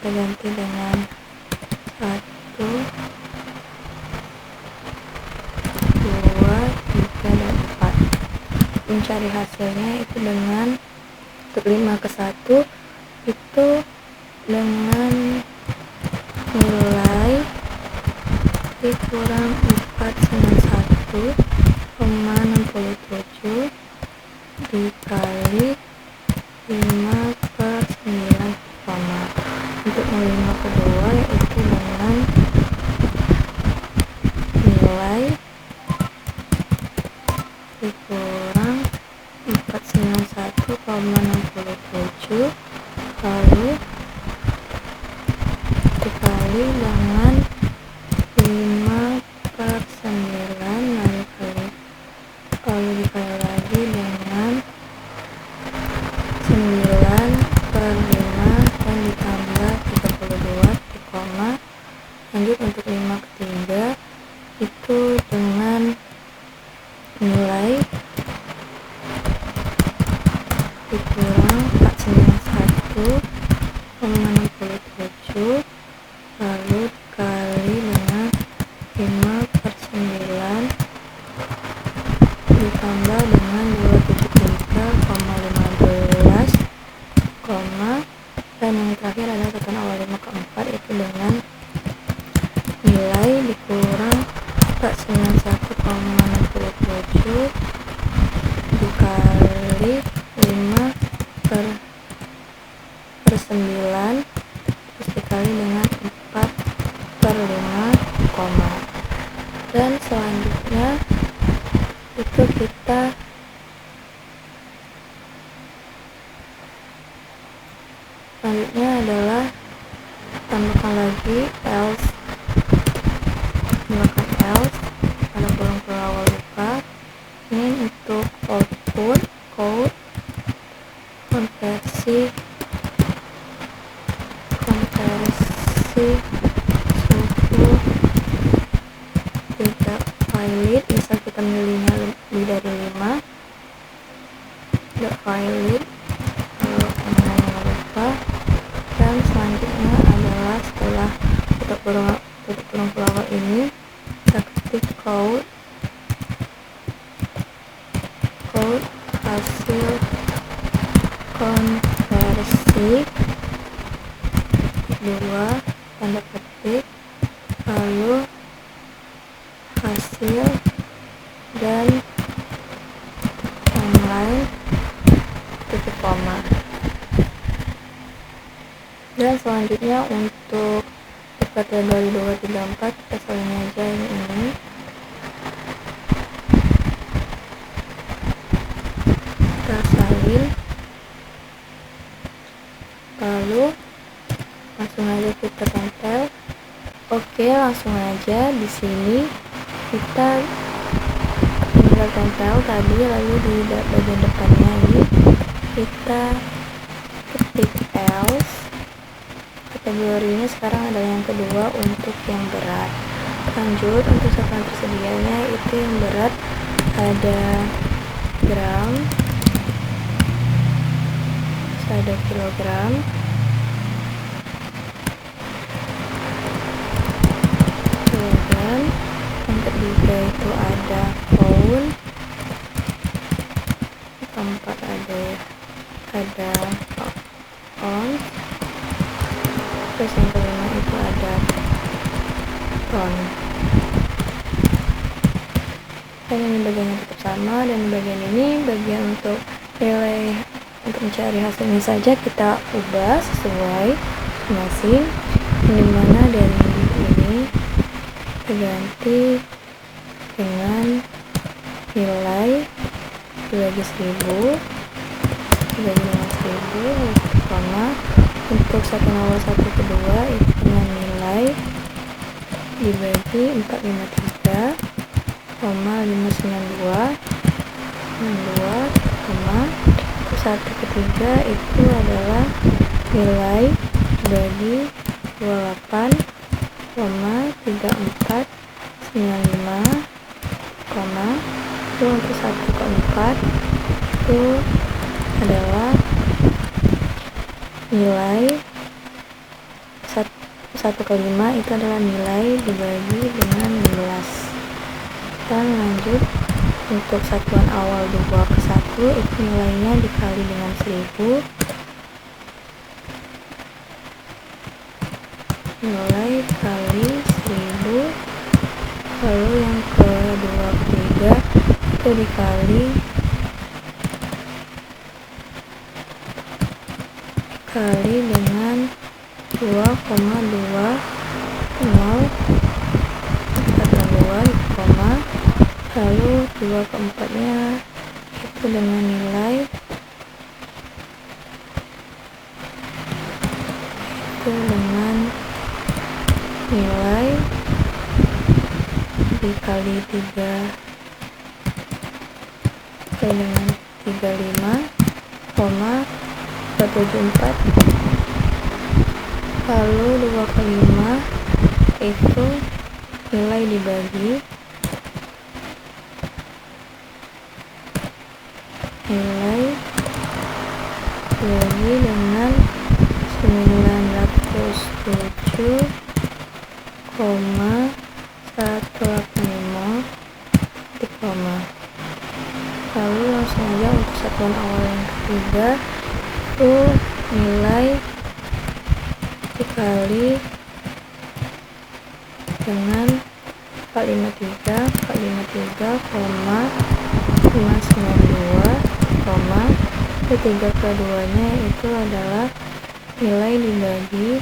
kita ganti dengan 1, 2, 3, dan 4. Mencari hasilnya itu dengan untuk 5 ke 1 itu dengan nilai dikurang 491,67 dikali 5/9, untuk yang 5 kedua yaitu dengan nilai dikurang 491,67 lalu dikali dengan 5/9 lalu dikali lagi dengan 9/5 dan ditambah 32 koma. Lanjut untuk 5 ketiga itu dengan nilai dikurang 491,67 lalu dikali dengan 5/9 ditambah dengan 273,15 dan yang terakhir adalah satuan awal 5 ke 4 yaitu dengan nilai dikurang 491,67 dikali 5/9 terus dikali dengan 4/5 koma. Dan selanjutnya itu kita adalah tambahkan lagi else, menggunakan else pada kurung awal lupa. Ini untuk output code konversi suku tidak valid, misal kita milihnya lebih dari 5 tidak valid kalau jangan lupa. Dan selanjutnya adalah setelah tutup kurung pelawak ini kita ketik code hasil konversi 2 tanda petik lalu hasil dan online tutup koma. Dan selanjutnya untuk kategori 2, 3, 4 kita salin aja ini. Kita salin lalu langsung aja kita tempel. Oke, langsung aja di sini kita tinggal tempel tadi, lalu di bagian depannya ini kita ketik else. Kategorinya sekarang adalah yang kedua untuk yang berat. Lanjut untuk satuan tersedianya itu yang berat ada gram, ada kilogram, yang ketiga itu ada pound, keempat ada ounce, terus yang kelima itu ada ton. Dan ini bagiannya tetap sama, dan bagian ini bagian untuk nilai untuk mencari hasilnya saja kita ubah sesuai masing-masing, dimana dari ini diganti dengan nilai dibagi 1000 koma. Untuk satu awal satu kedua itu dengan nilai dibagi 453, 592 koma. Untuk satu ketiga itu adalah nilai dibagi 28, 3495 koma. Itu untuk satu keempat itu adalah nilai 1/5 itu adalah nilai dibagi dengan 16. Dan lanjut, untuk satuan awal 2/1 itu nilainya dikali dengan 1000. Nilai kali 1000. Lalu yang kedua ketiga itu dikali dengan 2,20 lalu 2/4-nya itu dengan nilai dikali 3 dengan 35,274. Lalu 2/5 itu nilai dibagi dengan 907,185. Lalu langsung aja untuk satuan awal yang ketiga itu nilai dikali dengan 453,592, ketiga keduanya itu adalah nilai dibagi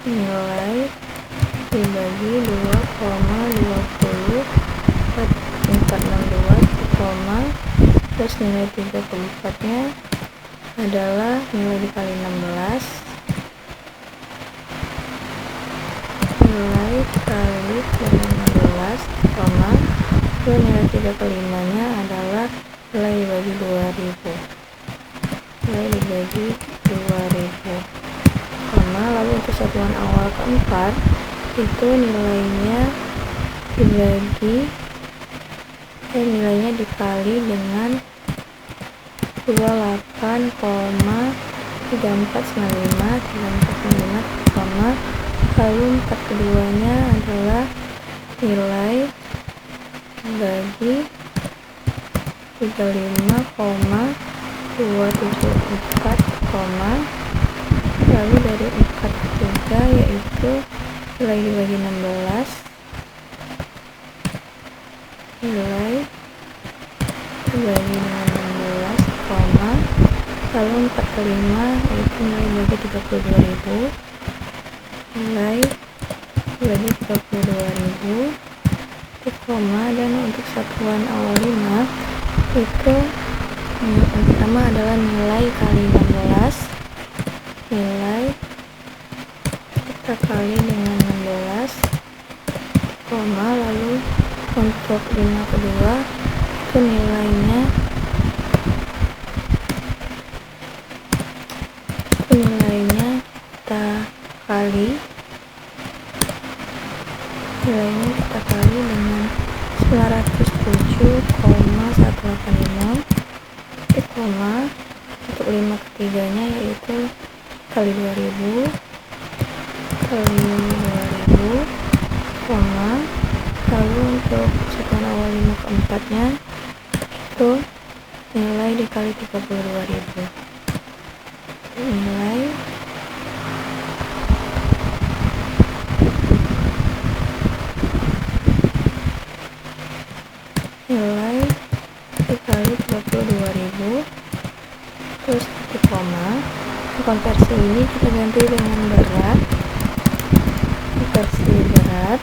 2,20 terus nilai 3/4-nya adalah nilai dikali 16, nilai dikali dengan 16, lalu nilai 3/5-nya adalah nilai dibagi 2000, lalu untuk satuan awal keempat itu nilainya dikali dengan 28,3495, lalu 4 keduanya adalah nilai bagi 35,274, lalu dari 4 ke 3 yaitu nilai dibagi 16, nilai dibagi dengan 16, lalu 4/5 yaitu nilai dibagi 32.000, nilai dibagi 32.000, dan untuk satuan awal 5 itu yang pertama adalah nilai kali 16, nilai kita kali dengan 16, lalu untuk 5 kedua itu nilainya kita kali dengan 907,185, untuk 5 ketiganya yaitu kali 2000, lalu untuk satuan awal 5 keempatnya itu nilai dikali 32.000, nilai dikali 32.000, terus titik koma. Konversi ini kita ganti dengan berat, versi berat.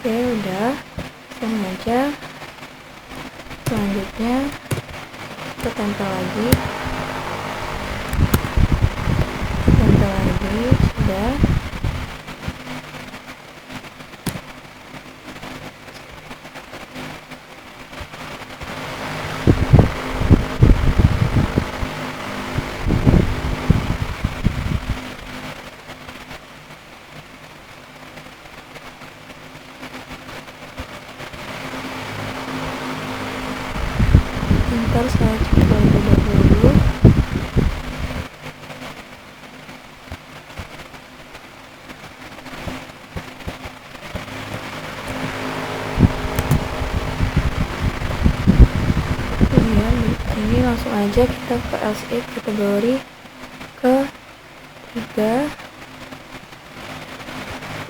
Oke, udah, langsung aja. Selanjutnya kita tempel lagi, sudah. Bentar, saya cek terlebih dahulu. langsung aja kita ke else if kategori ketiga,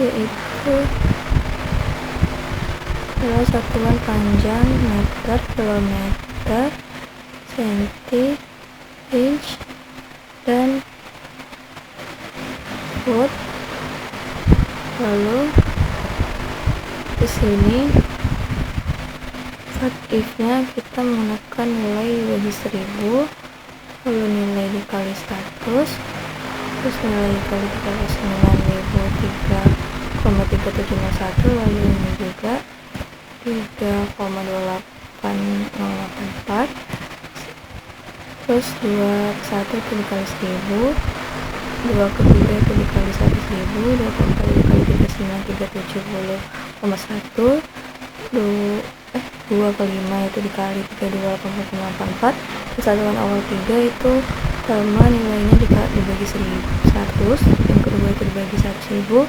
yaitu adalah satuan panjang meter, kilometer, senti, inch, dan foot. Lalu di sini fact if-nya kita menggunakan nilai dibagi 1000, lalu nilai dikali 100, terus nilai dikali 39.3,3701, lalu ini juga 3,28084, terus 2 ke 1 itu dikali 1000, 2 ke 3 itu dikali 100.000, 2 ke 4 dikali 39.370,1, 2 ke 5 itu dikali 32,84, dan satuan awal 3 itu sama nilainya dibagi 100, yang kedua itu dibagi 100.000,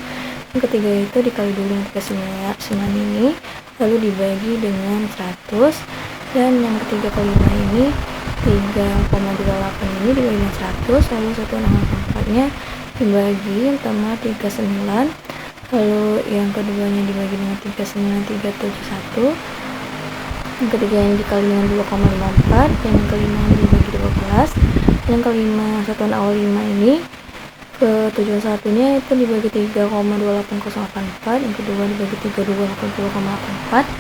yang ketiga itu dikali dulu yang kesemuanya ini, lalu dibagi dengan 100, dan yang ketiga kelima ini 3,28 ini dibagi dengan 100, lalu satuan awal keempatnya dibagi sama 39, lalu yang keduanya dibagi dengan 39371, yang ketiga yang dikali dengan 2,54, dan yang kelima dibagi 12, dan yang kelima satuan awal 5 ini ke tujuan satunya itu dibagi 3,28084, yang kedua dibagi 32,80,84,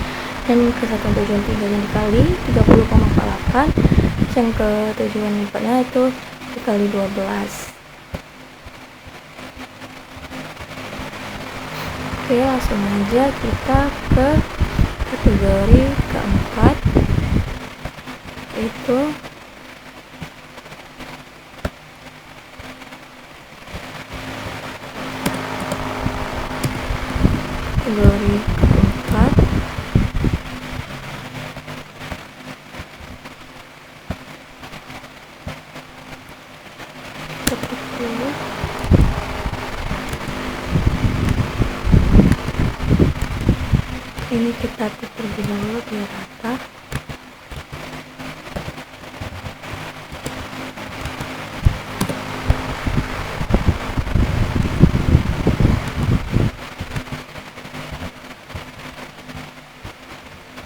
dan ke satuan tujuan 3 nya dikali 30,48, yang ke tujuan 4 nya itu dikali 12. Oke, langsung aja kita ke kategori keempat, itu kategori keempat seperti ini. Ini kita tutup terlebih dahulu biar rata.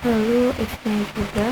Lalu if-nya juga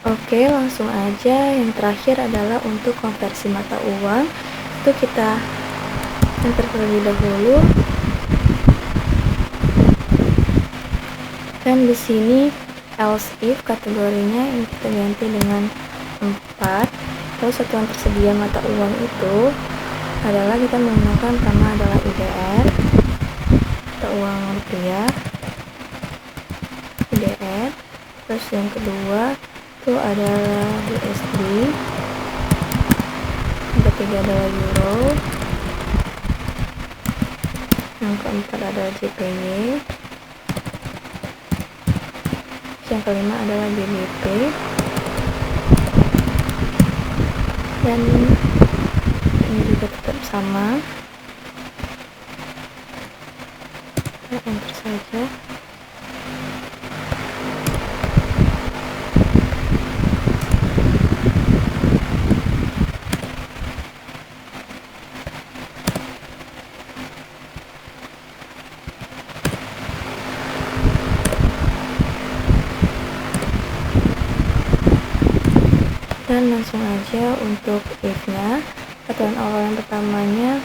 Oke, langsung aja. Yang terakhir adalah untuk konversi mata uang. Itu kita enter terlebih dahulu. Dan di sini else if kategorinya ini kita ganti dengan 4. Lalu satuan tersedia mata uang itu adalah kita menggunakan pertama adalah IDR, mata uang rupiah, IDR. Terus yang kedua itu adalah USD, yang ketiga adalah Euro, yang keempat adalah JPY, yang kelima adalah GBP, dan ini juga tetap sama. Kita enter saja. Dan langsung aja untuk if-nya, satuan awal yang pertamanya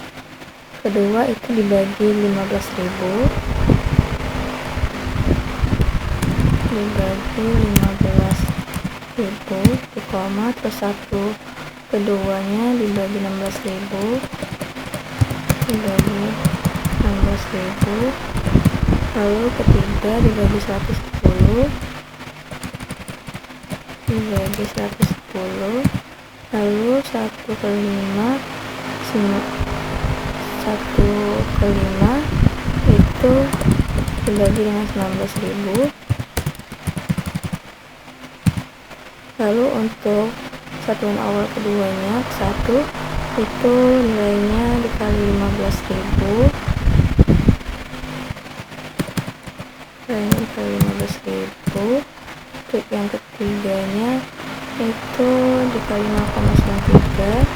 kedua itu dibagi 15.000, dibagi 15.000 di koma, terus satu keduanya dibagi 16.000, dibagi 16.000, lalu ketiga dibagi 110, dibagi 110, lalu 1/5 1 ke 5 itu dibagi dengan 19.000. Lalu untuk satuan awal keduanya ke 1 itu nilainya dikali 15.000, nilainya dikali 15.000. Untuk yang ketiganya itu dikali 0,93,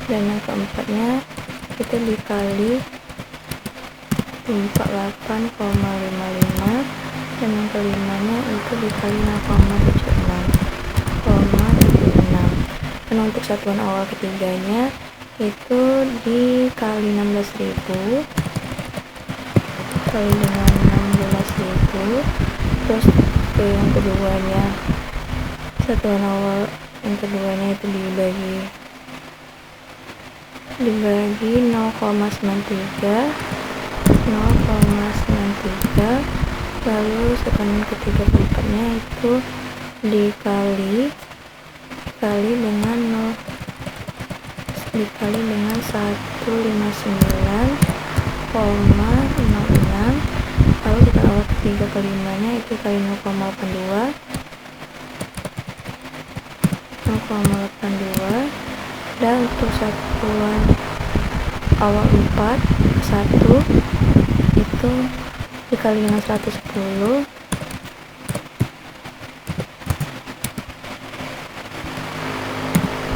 dan yang keempatnya itu dikali 48,55, dan yang kelimanya itu dikali 0,76. Dan untuk satuan awal ketiganya itu dikali 16.000 kali dengan 16.000. Terus ke yang keduanya, satuan awal yang keduanya itu dibagi 0,93, lalu satuan ketiga keempatnya itu dikali dengan 159,06. Lalu kita awal ketiga kelimanya itu kali 0,82, dan untuk satuan awal 4 1 itu dikali dengan 110,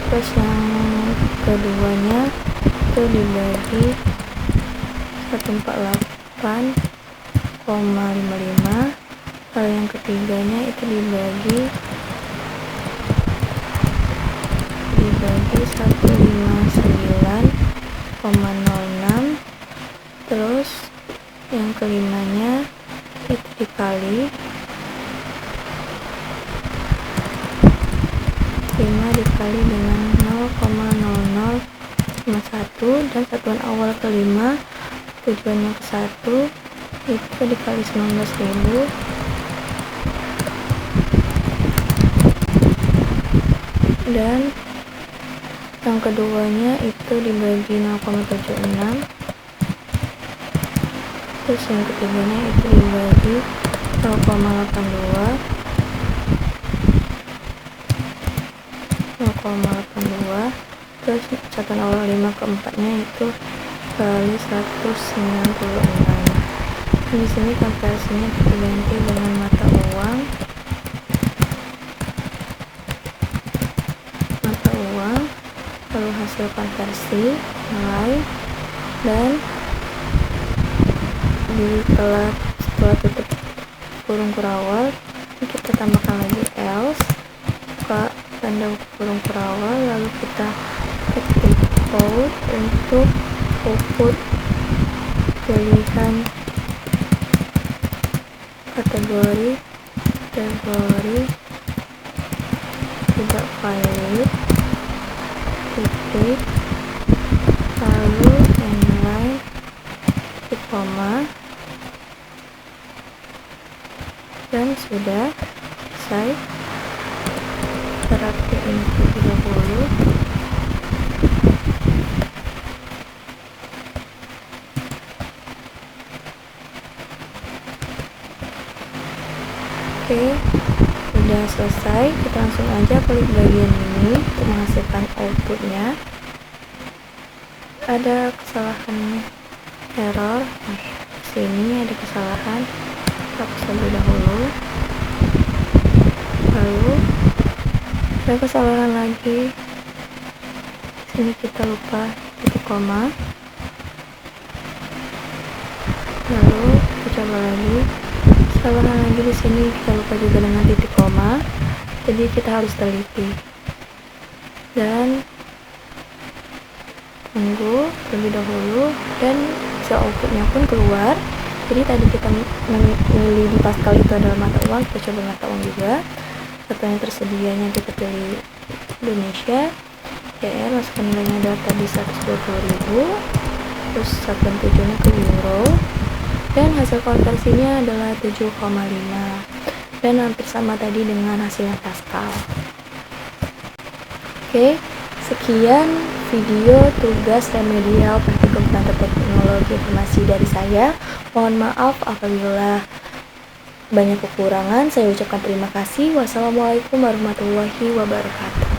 terus yang keduanya itu dibagi 148,55, lalu yang ketiganya itu dibagi 159,06, terus yang kelimanya itu dikali 5 dikali dengan 0,0051, dan satuan awal kelima tujuannya ke 1 itu dikali 19.000, dan yang keduanya itu dibagi 0,76, terus yang ketiganya itu dibagi 0,82, terus satuan awal 5 keempatnya itu kali 196. Di sini konversinya kita ganti dengan mata uang, lalu hasil konversi nilai, dan setelah tutup kurung kurawal kita tambahkan lagi else, buka tanda kurung kurawal, lalu kita ketik code untuk output pilihan kategori tidak valid, titik, lalu inline, titik koma, dan sudah selesai. Terapi input 30. Oke, sudah selesai. Kita langsung aja klik bagian ini untuk menghasilkan outputnya. Ada kesalahan error, sini ada kesalahan, kita hapus terlebih dahulu. Lalu ada kesalahan lagi, sini kita lupa titik koma, lalu kita coba lagi, kesalahan lagi di sini kita lupa juga dengan titik koma, jadi kita harus teliti dan tunggu terlebih dahulu, dan hasil outputnya pun keluar. Jadi tadi kita memilih di Pascal itu adalah mata uang, kita coba mata uang juga. Satuan yang tersedianya kita pilih Indonesia, YR, masukkan nilainya adalah tadi 120.000, terus satuan tujuannya ke euro, dan hasil konversinya adalah 7,5, dan hampir sama tadi dengan hasil yang Pascal. Oke, Sekian video tugas remedial praktikum pengantar teknologi informasi dari saya. Mohon maaf apabila banyak kekurangan. Saya ucapkan terima kasih. Wassalamualaikum warahmatullahi wabarakatuh.